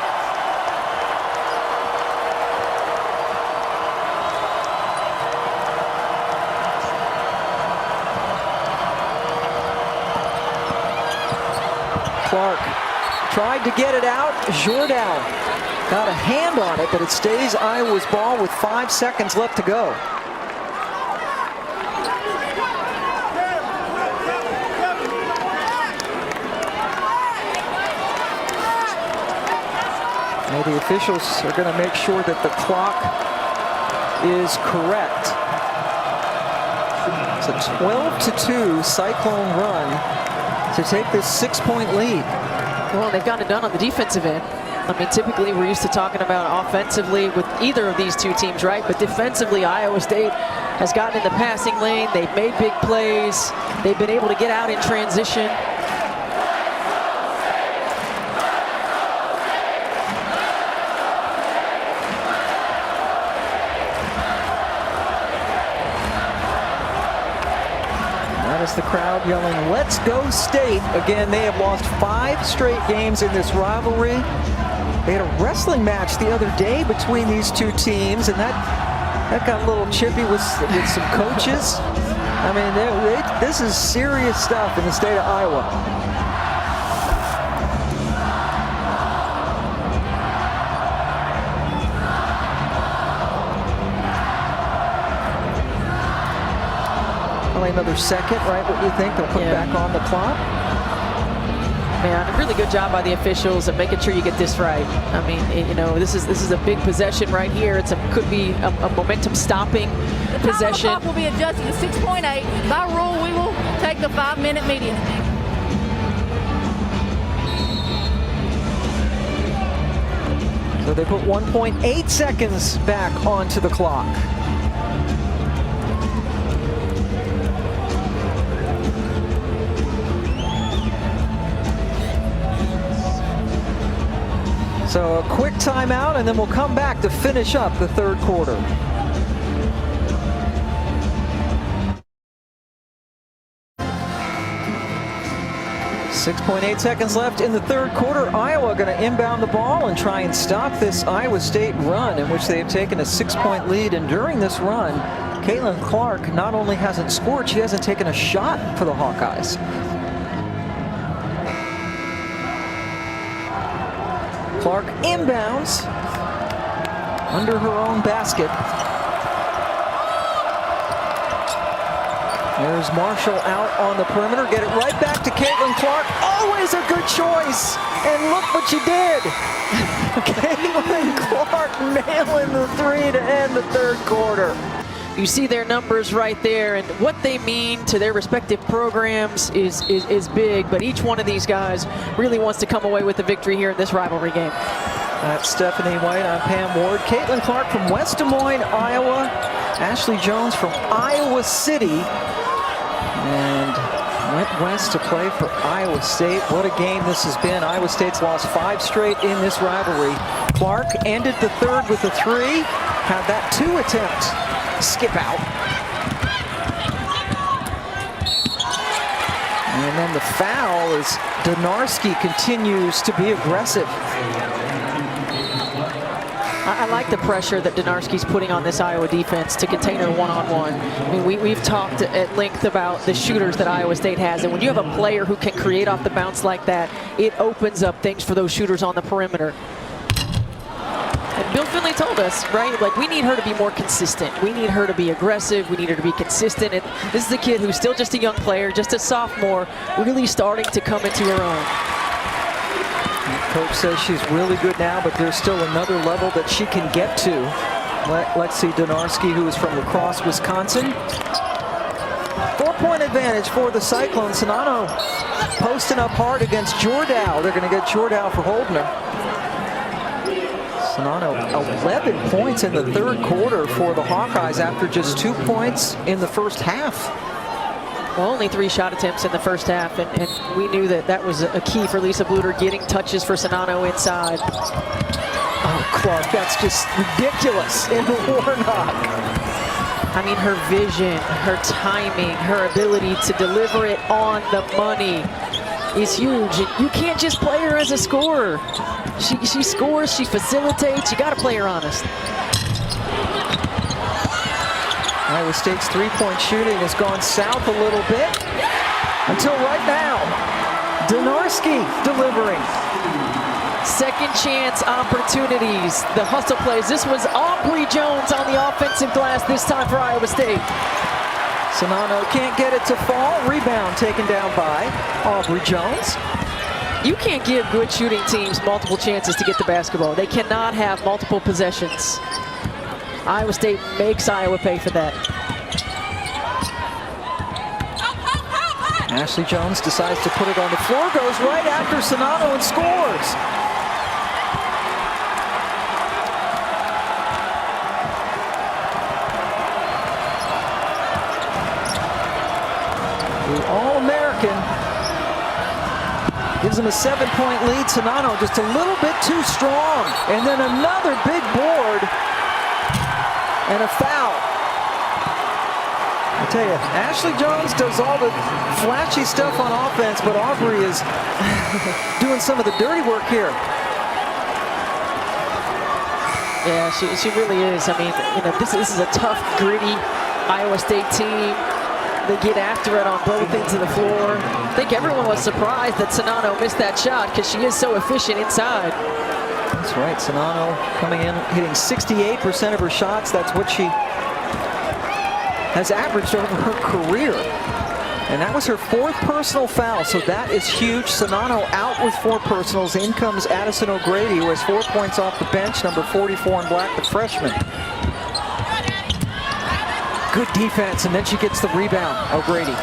Clark tried to get it out. Jordan got a hand on it, but it stays Iowa's ball with 5 seconds left to go. Now the officials are going to make sure that the clock is correct. It's a 12-2 Cyclone run to take this 6-point lead. Well, they've got it done on the defensive end. I mean, typically we're used to talking about offensively with either of these two teams, right? But defensively, Iowa State has gotten in the passing lane. They've made big plays. They've been able to get out in transition. The crowd yelling, "Let's go State." Again, they have lost 5 straight games in this rivalry. They had a wrestling match the other day between these two teams, and that got a little chippy with some coaches. I mean, this is serious stuff in the state of Iowa. Another second, right? What do you think? They'll put back on the clock? Man, a really good job by the officials of making sure you get this right. I mean, you know, this is a big possession right here. Could be a momentum stopping possession. The clock will be adjusted to 6.8. By rule, we will take the 5-minute median. So they put 1.8 seconds back onto the clock. So a quick timeout, and then we'll come back to finish up the third quarter. .8 seconds left in the third quarter. Iowa going to inbound the ball and try and stop this Iowa State run in which they've taken a 6-point lead. And during this run, Caitlin Clark not only hasn't scored, she hasn't taken a shot for the Hawkeyes. Clark inbounds under her own basket. There's Marshall out on the perimeter. Get it right back to Caitlin Clark. Always a good choice. And look what she did. Caitlin Clark nailing the 3 to end the third quarter. You see their numbers right there, and what they mean to their respective programs is big, but each one of these guys really wants to come away with the victory here in this rivalry game. That's Stephanie White. I'm Pam Ward. Caitlin Clark from West Des Moines, Iowa. Ashley Jones from Iowa City. And went west to play for Iowa State. What a game this has been. Iowa State's lost 5 straight in this rivalry. Clark ended the third with a 3. Had that 2 attempt. Skip out. And then the foul as Donarski continues to be aggressive. I like the pressure that Donarski's putting on this Iowa defense to contain her one-on-one. I mean, we've talked at length about the shooters that Iowa State has, and when you have a player who can create off the bounce like that, it opens up things for those shooters on the perimeter. And Bill Finley told us, right, like we need her to be more consistent. We need her to be aggressive. We need her to be consistent. And this is a kid who's still just a young player, just a sophomore, really starting to come into her own. Coach says she's really good now, but there's still another level that she can get to. Lexi Donarski, who is from La Crosse, Wisconsin. 4-point advantage for the Cyclones. Czinano posting up hard against Jordan. They're going to get Jordan for holding her. Czinano, 11 points in the third quarter for the Hawkeyes after just 2 points in the first half. Well, only 3 shot attempts in the first half, and we knew that was a key for Lisa Bluder, getting touches for Czinano inside. Oh, Clark, that's just ridiculous in the Warnock. I mean, her vision, her timing, her ability to deliver it on the money is huge. And you can't just play her as a scorer. She scores, she facilitates. You got to play her honest. Iowa State's three-point shooting has gone south a little bit until right now. Donarski delivering. Second chance opportunities. The hustle plays. This was Aubrey Jones on the offensive glass this time for Iowa State. Czinano can't get it to fall. Rebound taken down by Aubrey Jones. You can't give good shooting teams multiple chances to get the basketball. They cannot have multiple possessions. Iowa State makes Iowa pay for that. Ashley Jones decides to put it on the floor, goes right after Czinano and scores. The All-American gives him a 7-point lead. Czinano just a little bit too strong. And then another big board and a foul. I tell you, Ashley Jones does all the flashy stuff on offense, but Aubrey is doing some of the dirty work here. Yeah, she really is. I mean, you know, this is a tough, gritty Iowa State team. They get after it on both ends of the floor. I think everyone was surprised that Czinano missed that shot because she is so efficient inside. That's right, Czinano coming in, hitting 68% of her shots. That's what she has averaged over her career. And that was her 4th personal foul, so that is huge. Czinano out with 4 personals. In comes Addison O'Grady, who has 4 points off the bench, number 44 in black, the freshman. Good defense, and then she gets the rebound, O'Grady.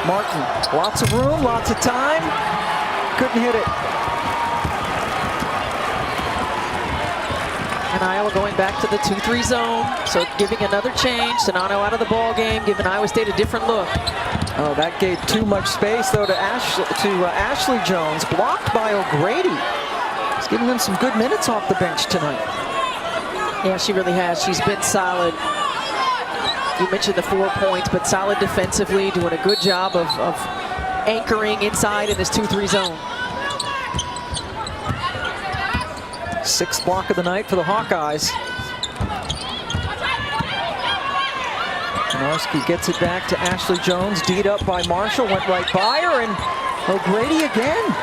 Martin, lots of room, lots of time. Couldn't hit it. And Iowa going back to the 2-3 zone, so giving another change. Czinano out of the ball game, giving Iowa State a different look. Oh, that gave too much space, though, to Ashley Jones, blocked by O'Grady. He's giving them some good minutes off the bench tonight. Yeah, she really has. She's been solid. You mentioned the 4 points, but solid defensively, doing a good job of anchoring inside in this 2-3 zone. 6th block of the night for the Hawkeyes. Donarski gets it back to Ashley Jones, D'd up by Marshall, went right by her, and O'Grady again.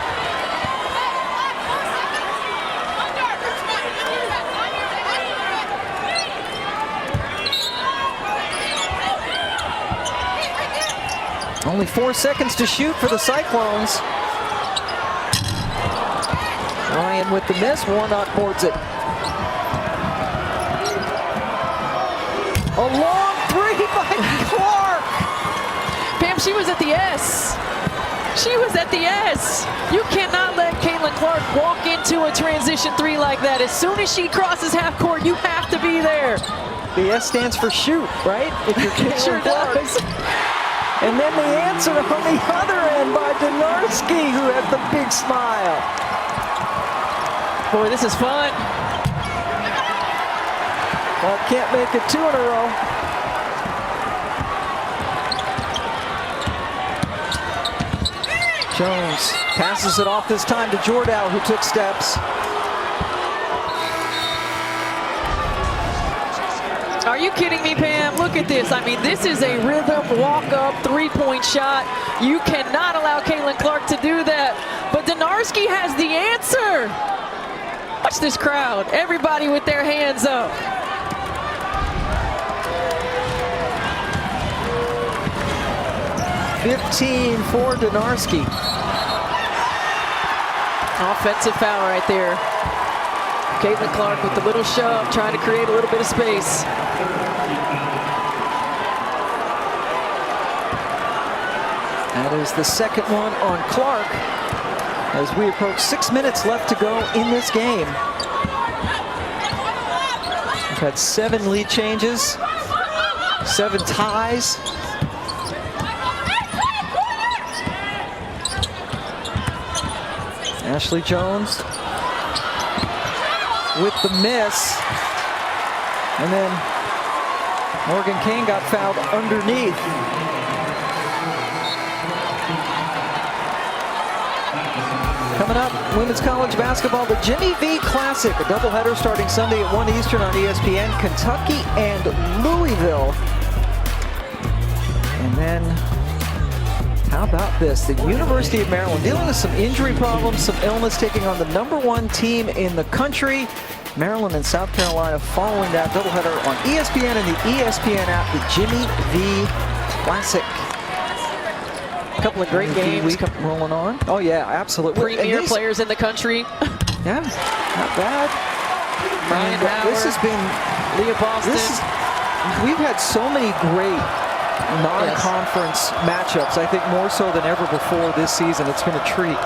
Only 4 seconds to shoot for the Cyclones. Ryan with the miss, Warnock boards it. A long 3 by Clark. Pam, she was at the S. She was at the S. You cannot let Caitlin Clark walk into a transition 3 like that. As soon as she crosses half court, you have to be there. The S stands for shoot, right? If you're Caitlin Sure Clark. does. And then the answer on the other end by Donarski, who has the big smile. Boy, this is fun. Well, can't make it 2 in a row. Jones passes it off this time to Jordow, who took steps. Are you kidding me, Pam? Look at this. I mean, this is a rhythm walk-up 3-point shot. You cannot allow Caitlin Clark to do that. But Donarski has the answer. Watch this crowd. Everybody with their hands up. $15 for Donarski. Offensive foul right there. Caitlin Clark with the little shove, trying to create a little bit of space. That is the second one on Clark as we approach 6 minutes left to go in this game. We've had 7 lead changes, 7 ties. Ashley Jones with the miss. And then Morgan Kane got fouled underneath. Coming up, women's college basketball, the Jimmy V Classic, a doubleheader starting Sunday at 1 Eastern on ESPN, Kentucky and Louisville. And then, how about this? The University of Maryland dealing with some injury problems, some illness, taking on the #1 team in the country. Maryland and South Carolina following that doubleheader on ESPN and the ESPN app, the Jimmy V Classic. A couple of great games. Week rolling on. Oh yeah, absolutely. Premier players in the country. Yeah, not bad. Brian Howard, this has been Leah Boston. We've had so many great non-conference matchups. I think more so than ever before this season. It's been a treat.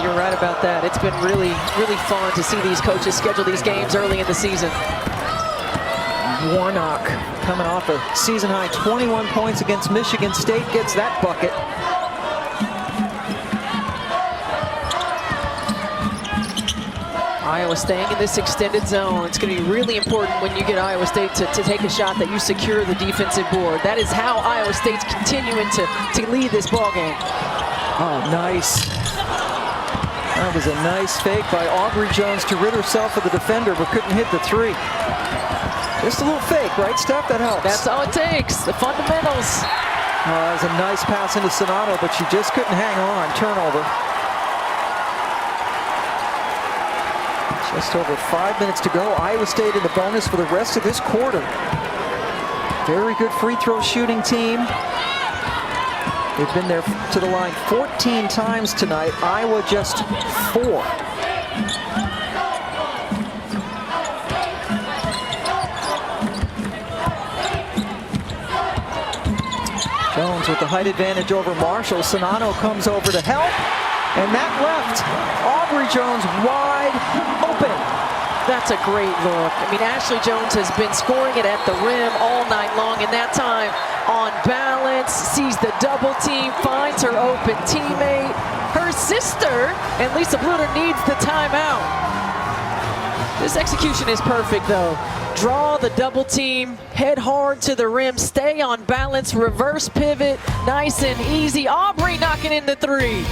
You're right about that. It's been really, really fun to see these coaches schedule these games early in the season. Warnock coming off a season-high 21 points against Michigan State, gets that bucket. Iowa staying in this extended zone. It's going to be really important when you get Iowa State to take a shot that you secure the defensive board. That is how Iowa State's continuing to lead this ball game. Oh, nice. That was a nice fake by Aubrey Jones to rid herself of the defender, but couldn't hit the three. Just a little fake, right, Steph? That helps. That's all it takes, the fundamentals. That was a nice pass into Sonato, but she just couldn't hang on. Turnover. Just over 5 minutes to go. Iowa State in the bonus for the rest of this quarter. Very good free throw shooting team. They've been there to the line 14 times tonight. Iowa just 4. Jones with the height advantage over Marshall. Sonato comes over to help. And that left Aubrey Jones wide open. That's a great look. I mean, Ashley Jones has been scoring it at the rim all night long, and that time on balance, sees the double team, finds her open teammate. Her sister, and Lisa Bluder, needs the timeout. This execution is perfect, though. Draw the double team, head hard to the rim, stay on balance, reverse pivot, nice and easy. Aubrey knocking in the three.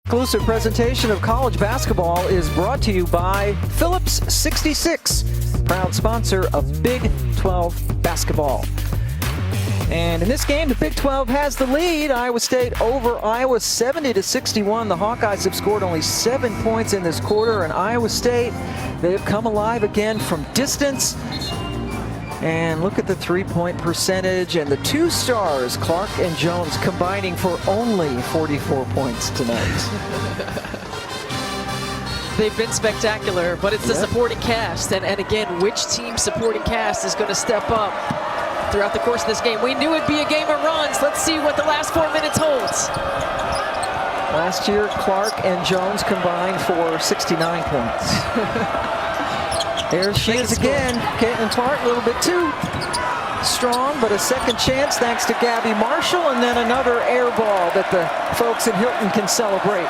Exclusive presentation of college basketball is brought to you by Phillips 66, proud sponsor of Big 12 basketball. And in this game, the Big 12 has the lead. Iowa State over Iowa 70-61. The Hawkeyes have scored only 7 points in this quarter, and Iowa State, they've come alive again from distance. And look at the three-point percentage, and the two stars, Clark and Jones, combining for only 44 points tonight. They've been spectacular, but it's the supporting cast. And again, which team supporting cast is going to step up throughout the course of this game? We knew it'd be a game of runs. Let's see what the last 4 minutes holds. Last year, Clark and Jones combined for 69 points. There she is again. Caitlin Clark, a little bit too strong, but a second chance thanks to Gabby Marshall, and then another air ball that the folks in Hilton can celebrate.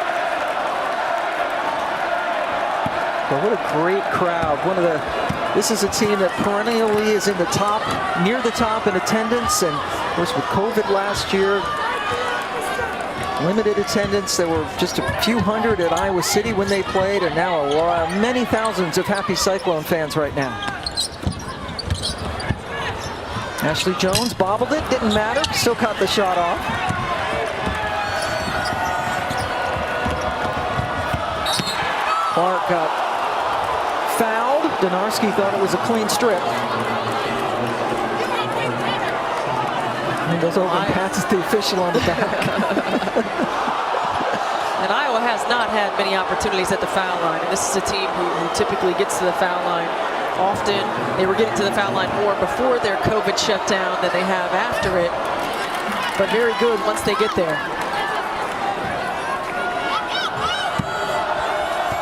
But what a great crowd. This is a team that perennially is in the top, near the top in attendance, and of course with COVID last year, limited attendance. There were just a few hundred at Iowa City when they played, and now many thousands of happy Cyclone fans right now. Ashley Jones bobbled it, didn't matter, still caught the shot off. Clark got fouled. Donarski thought it was a clean strip. He goes over and passes the official on the back. And Iowa has not had many opportunities at the foul line. And this is a team who typically gets to the foul line often. They were getting to the foul line more before their COVID shutdown than they have after it. But very good once they get there.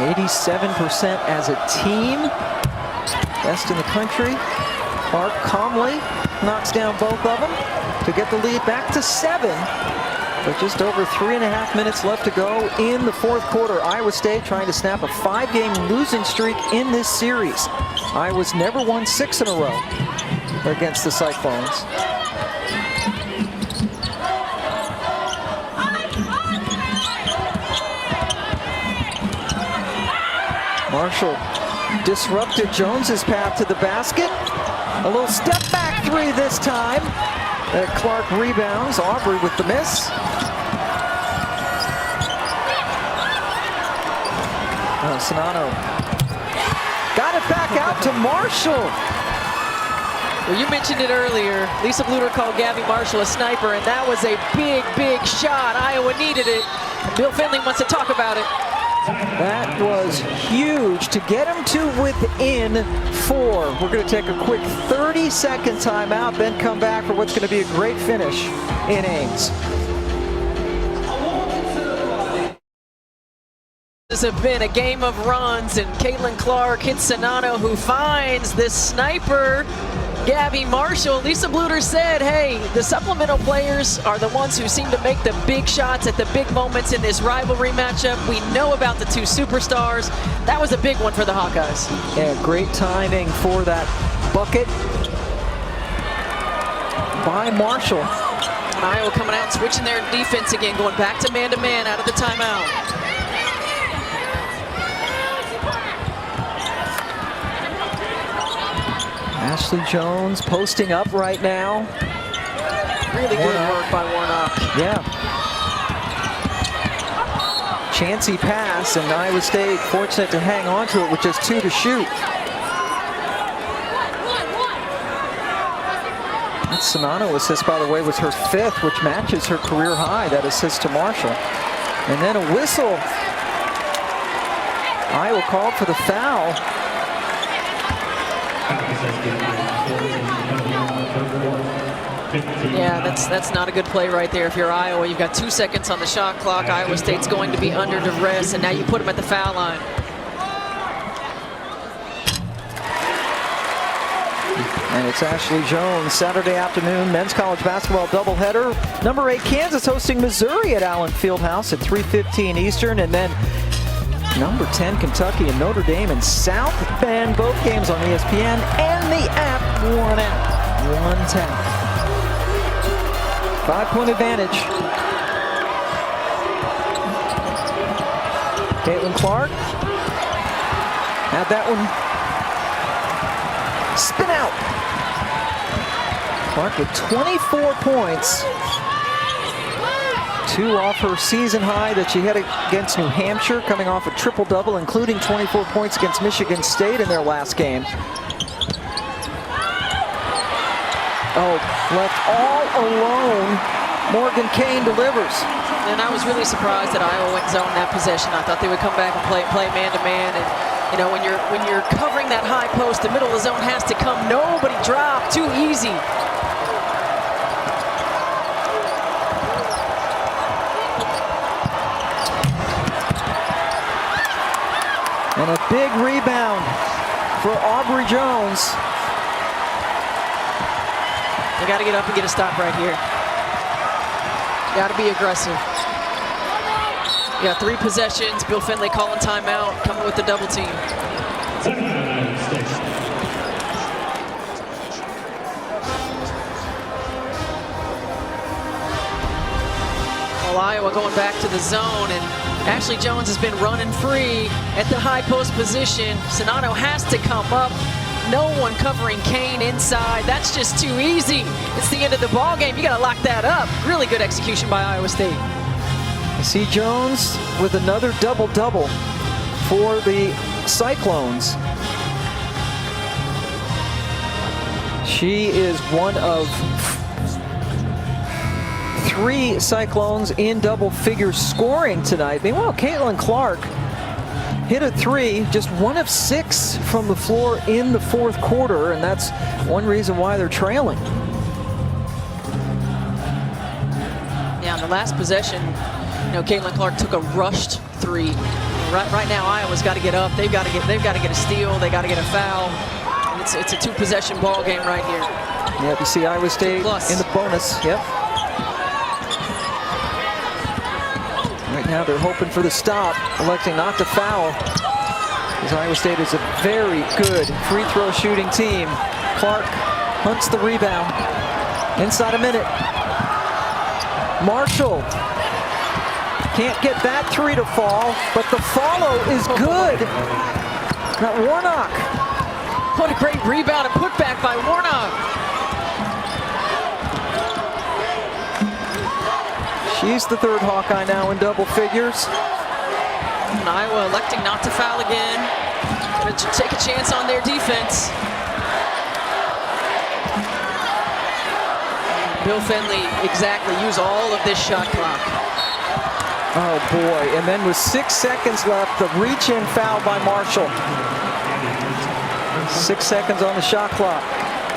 87% as a team. Best in the country. Clark calmly knocks down both of them to get the lead back to 7. But just over 3.5 minutes left to go in the fourth quarter. Iowa State trying to snap a 5-game losing streak in this series. Iowa's never won 6 in a row against the Cyclones. Marshall disrupted Jones's path to the basket. A little step back three this time. Clark rebounds. Aubrey with the miss. Czinano got it back out to Marshall. Well, you mentioned it earlier. Lisa Bluder called Gabby Marshall a sniper, and that was a big, big shot. Iowa needed it. Bill Finley wants to talk about it. That was huge to get him to within 4. We're going to take a quick 30-second timeout, then come back for what's going to be a great finish in Ames. This has been a game of runs, and Caitlin Clark hits Czinano, who finds this sniper, Gabby Marshall. Lisa Bluder said, hey, the supplemental players are the ones who seem to make the big shots at the big moments in this rivalry matchup. We know about the 2 superstars. That was a big one for the Hawkeyes. Yeah, great timing for that bucket by Marshall. And Iowa coming out and switching their defense again, going back to man out of the timeout. Ashley Jones posting up right now. Really good work by Warnock. Yeah. Chancy pass, and Iowa State fortunate to hang on to it with just 2 to shoot. That Czinano assist, by the way, was her 5th, which matches her career high, that assist to Marshall. And then a whistle. Iowa called for the foul. Yeah, that's not a good play right there. If you're Iowa, you've got 2 seconds on the shot clock. Iowa State's going to be under duress, and now you put them at the foul line. And it's Ashley Jones, Saturday afternoon men's college basketball doubleheader. Number 8 Kansas hosting Missouri at Allen Fieldhouse at 3:15 Eastern, and then number 10 Kentucky and Notre Dame in South Bend. Both games on ESPN and the app. 110. 5-point advantage. Caitlin Clark had that one spin out. Clark with 24 points. 2 off her season high that she had against New Hampshire, coming off a triple-double, including 24 points against Michigan State in their last game. Oh, left all alone. Morgan Kane delivers. And I was really surprised that Iowa went zone that possession. I thought they would come back and play man-to-man. And you know, when you're covering that high post, the middle of the zone has to come. Nobody dropped. Too easy. And a big rebound for Aubrey Jones. They got to get up and get a stop right here. Got to be aggressive. You got 3 possessions. Bill Finley calling timeout, coming with the double team. Well, Iowa going back to the zone, and Ashley Jones has been running free at the high post position. Czinano has to come up. No one covering Kane inside. That's just too easy. It's the end of the ball game. You got to lock that up. Really good execution by Iowa State. I see Jones with another double-double for the Cyclones. She is one of 3 Cyclones in double figure scoring tonight. Meanwhile, Caitlin Clark hit a 3, just 1 of 6 from the floor in the fourth quarter, and that's one reason why they're trailing. Yeah, on the last possession, you know, Caitlin Clark took a rushed 3. Right now, Iowa's got to get up. They've got to get a steal. They got to get a foul. It's a 2-possession ball game right here. Yep, you see Iowa State in the bonus. Yep. Now they're hoping for the stop, electing not to foul. As Iowa State is a very good free throw shooting team. Clark hunts the rebound. Inside a minute. Marshall can't get that three to fall, but the follow is good. Got Warnock. What a great rebound and putback by Warnock. She's the third Hawkeye now in double figures. And Iowa electing not to foul again. Going to take a chance on their defense. Bill Fennelly exactly use all of this shot clock. Oh boy, and then with 6 seconds left, the reach-in foul by Marshall. 6 seconds on the shot clock.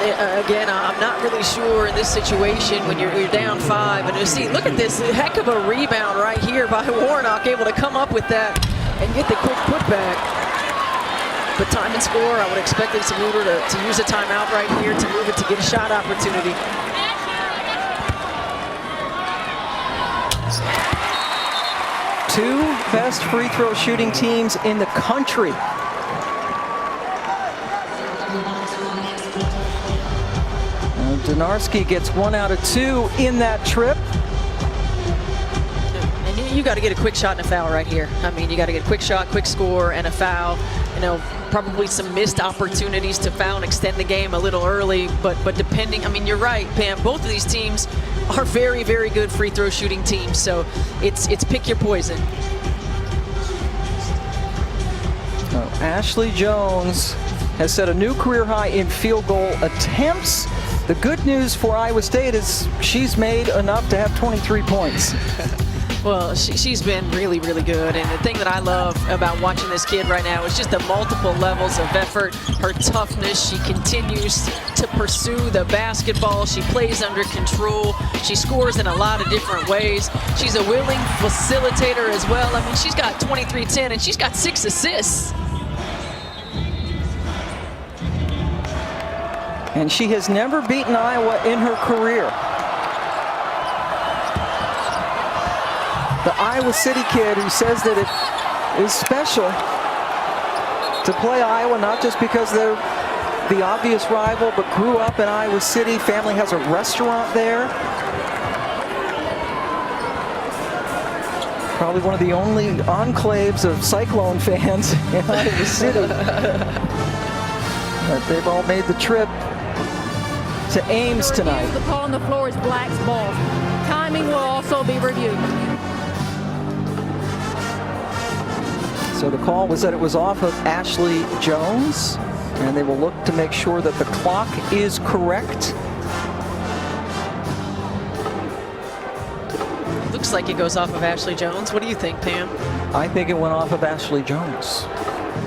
Again, I'm not really sure in this situation when you're down 5. And you see, look at this heck of a rebound right here by Warnock, able to come up with that and get the quick putback. But time and score, I would expect Lisa Luder to use a timeout right here to move it to get a shot opportunity. Two best free throw shooting teams in the country. Donarski gets 1 out of 2 in that trip. And you got to get a quick shot and a foul right here. I mean, you got to get a quick shot, quick score, and a foul. You know, probably some missed opportunities to foul and extend the game a little early. But depending, I mean, you're right, Pam. Both of these teams are very, very good free throw shooting teams. So it's pick your poison. Ashley Jones has set a new career high in field goal attempts. The good news for Iowa State is she's made enough to have 23 points. Well, she's been really, really good. And the thing that I love about watching this kid right now is just the multiple levels of effort, her toughness. She continues to pursue the basketball. She plays under control. She scores in a lot of different ways. She's a willing facilitator as well. I mean, she's got 23-10 and she's got 6 assists. And she has never beaten Iowa in her career. The Iowa City kid who says that it is special to play Iowa, not just because they're the obvious rival, but grew up in Iowa City. Family has a restaurant there. Probably one of the only enclaves of Cyclone fans in Iowa City. But they've all made the trip to Ames tonight. The call on the floor is Black's ball. Timing will also be reviewed. So the call was that it was off of Ashley Jones, and they will look to make sure that the clock is correct. Looks like it goes off of Ashley Jones. What do you think, Pam? I think it went off of Ashley Jones.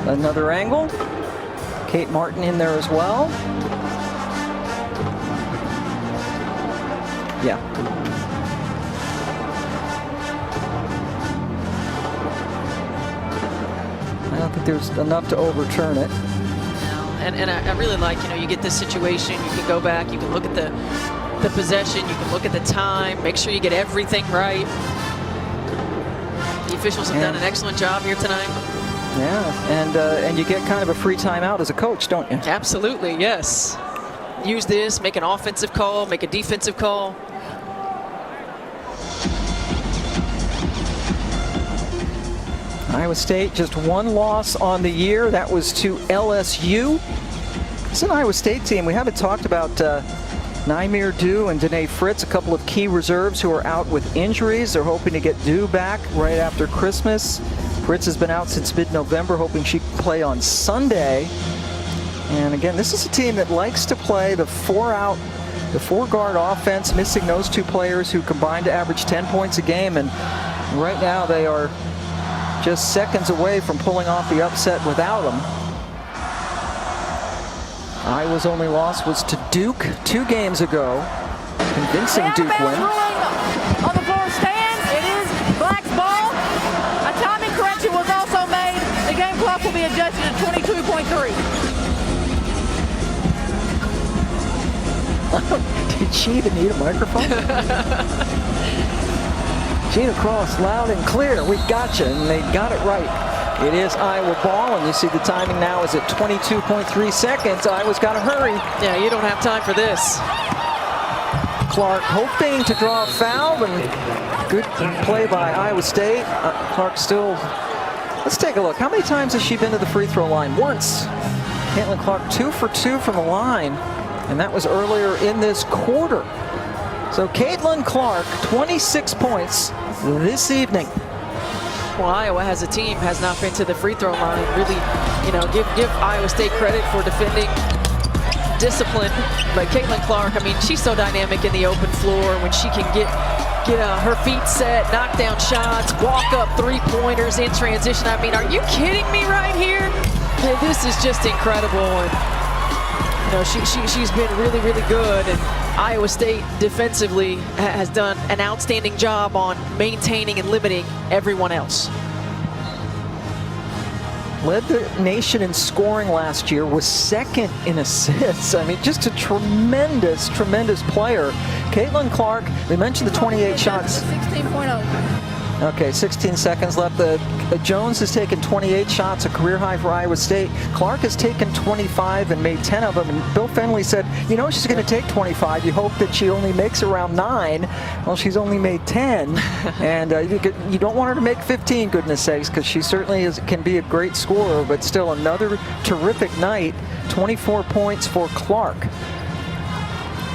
Another angle. Kate Martin in there as well. Yeah. I don't think there's enough to overturn it. And I really like, you know, you get this situation, you can go back, you can look at the possession, you can look at the time, make sure you get everything right. The officials have done an excellent job here tonight. Yeah, and you get kind of a free timeout as a coach, don't you? Absolutely, yes. Use this, make an offensive call, make a defensive call. Iowa State just 1 loss on the year. That was to LSU. It's an Iowa State team. We haven't talked about Naimir Dew and Danae Fritz, a couple of key reserves who are out with injuries. They're hoping to get Dew back right after Christmas. Fritz has been out since mid-November, hoping she can play on Sunday. And again, this is a team that likes to play the four-guard offense, missing those 2 players who combined to average 10 points a game. And right now they are just seconds away from pulling off the upset without them. Iowa's only loss was to Duke 2 games ago. Convincing Duke win. On the floor stands. It is Black's ball. A timing correction was also made. The game clock will be adjusted to 22.3. Did she even need a microphone? Gina Cross, loud and clear. We got you, and they got it right. It is Iowa ball, and you see the timing now is at 22.3 seconds. Iowa's got to hurry. Yeah, you don't have time for this. Clark hoping to draw a foul, and good play by Iowa State. Clark still, let's take a look. How many times has she been to the free throw line? Once. Caitlin Clark 2 for 2 from the line, and that was earlier in this quarter. So Caitlin Clark, 26 points this evening. Well, Iowa as a team has not been to the free throw line. Really, you know, give Iowa State credit for defending discipline. But Caitlin Clark, I mean, she's so dynamic in the open floor when she can get her feet set, knock down shots, walk up three-pointers in transition. I mean, are you kidding me right here? This is just incredible. And, you know, she's been really, really good. And Iowa State defensively has done an outstanding job on maintaining and limiting everyone else. Led the nation in scoring last year, was second in assists. I mean, just a tremendous, tremendous player. Caitlin Clark, we mentioned the 28 shots. 16.0. Okay, 16 seconds left. Jones has taken 28 shots, a career high for Iowa State. Clark has taken 25 and made 10 of them. And Bill Fennelly said, you know, she's going to take 25. You hope that she only makes around 9. Well, she's only made 10. And you don't want her to make 15, goodness sakes, because she certainly can be a great scorer. But still, another terrific night. 24 points for Clark.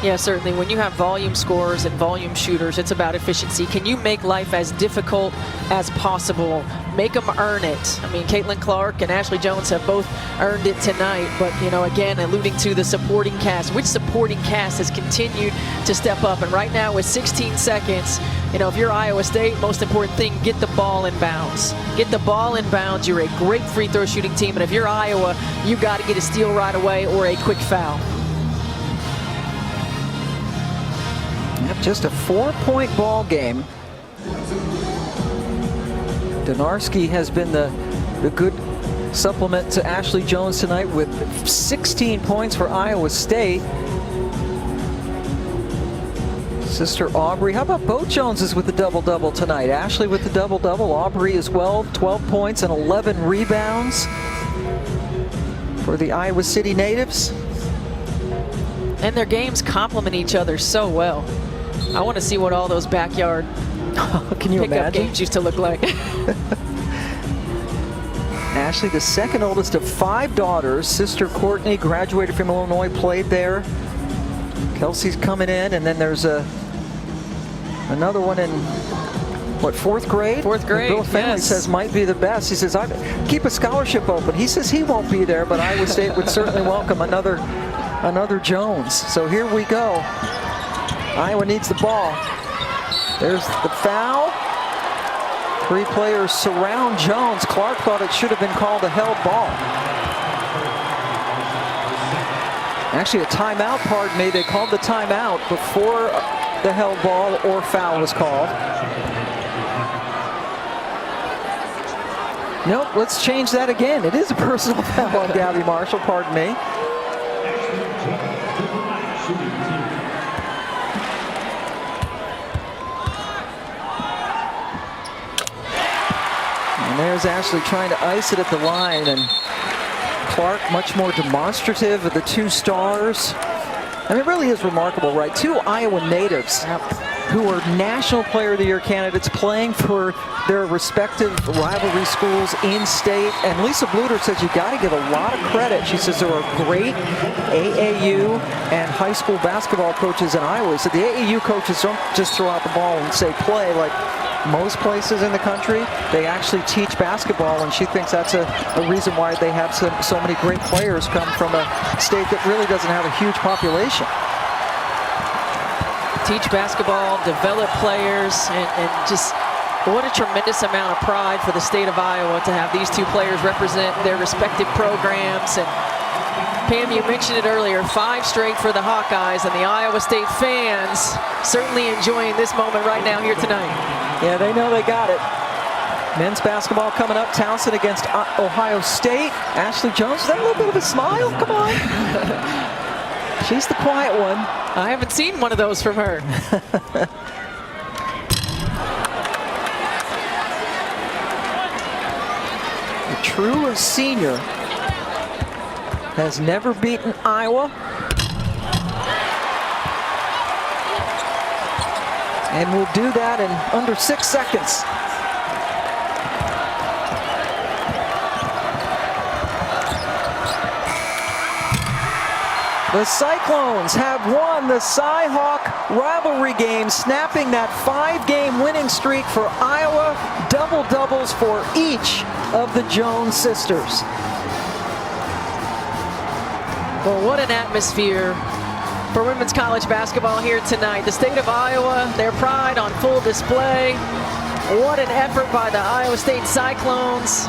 Yeah, certainly. When you have volume scorers and volume shooters, it's about efficiency. Can you make life as difficult as possible? Make them earn it. I mean, Caitlin Clark and Ashley Jones have both earned it tonight. But, you know, again, alluding to the supporting cast, which supporting cast has continued to step up? And right now with 16 seconds, you know, if you're Iowa State, most important thing, get the ball in bounds. Get the ball in bounds. You're a great free throw shooting team. And if you're Iowa, you got to get a steal right away or a quick foul. Just a 4-point ball game. Donarski has been the good supplement to Ashley Jones tonight with 16 points for Iowa State. Sister Aubrey, how about both Joneses with the double-double tonight? Ashley with the double-double, Aubrey as well, 12 points and 11 rebounds for the Iowa City natives. And their games complement each other so well. I want to see what all those backyard Can you pickup imagine? games used to look like. Ashley, the second oldest of 5 daughters. Sister Courtney graduated from Illinois, played there. Kelsey's coming in, and then there's another one in, what, 4th grade? 4th grade, Bill Fennelly yes. says might be the best. He says, I keep a scholarship open. He says he won't be there, but Iowa State would certainly welcome another Jones. So here we go. Iowa needs the ball. There's the foul. 3 players surround Jones. Clark thought it should have been called a held ball. Actually, a timeout, pardon me. They called the timeout before the held ball or foul was called. Nope, let's change that again. It is a personal foul on Gabby Marshall, pardon me. And there's Ashley trying to ice it at the line, and Clark much more demonstrative of the 2 stars. I mean, it really is remarkable, right? 2 Iowa natives who are National Player of the Year candidates playing for their respective rivalry schools in state. And Lisa Bluter says you got to give a lot of credit. She says there are great AAU and high school basketball coaches in Iowa. So the AAU coaches don't just throw out the ball and say play like most places in the country. They actually teach basketball, and she thinks that's a reason why they have so many great players come from a state that really doesn't have a huge population. Teach basketball, develop players, and just what a tremendous amount of pride for the state of Iowa to have these 2 players represent their respective programs. And Pam, you mentioned it earlier, 5 straight for the Hawkeyes, and the Iowa State fans certainly enjoying this moment right now here tonight. Yeah, they know they got it. Men's basketball coming up. Townsend against Ohio State. Ashley Jones, is that a little bit of a smile? Come on. She's the quiet one. I haven't seen one of those from her. true senior, has never beaten Iowa. And will do that in under 6 seconds. The Cyclones have won the Cy-Hawk rivalry game, snapping that 5-game winning streak for Iowa. Double-doubles for each of the Jones sisters. Well, what an atmosphere for women's college basketball here tonight. The state of Iowa, their pride on full display. What an effort by the Iowa State Cyclones.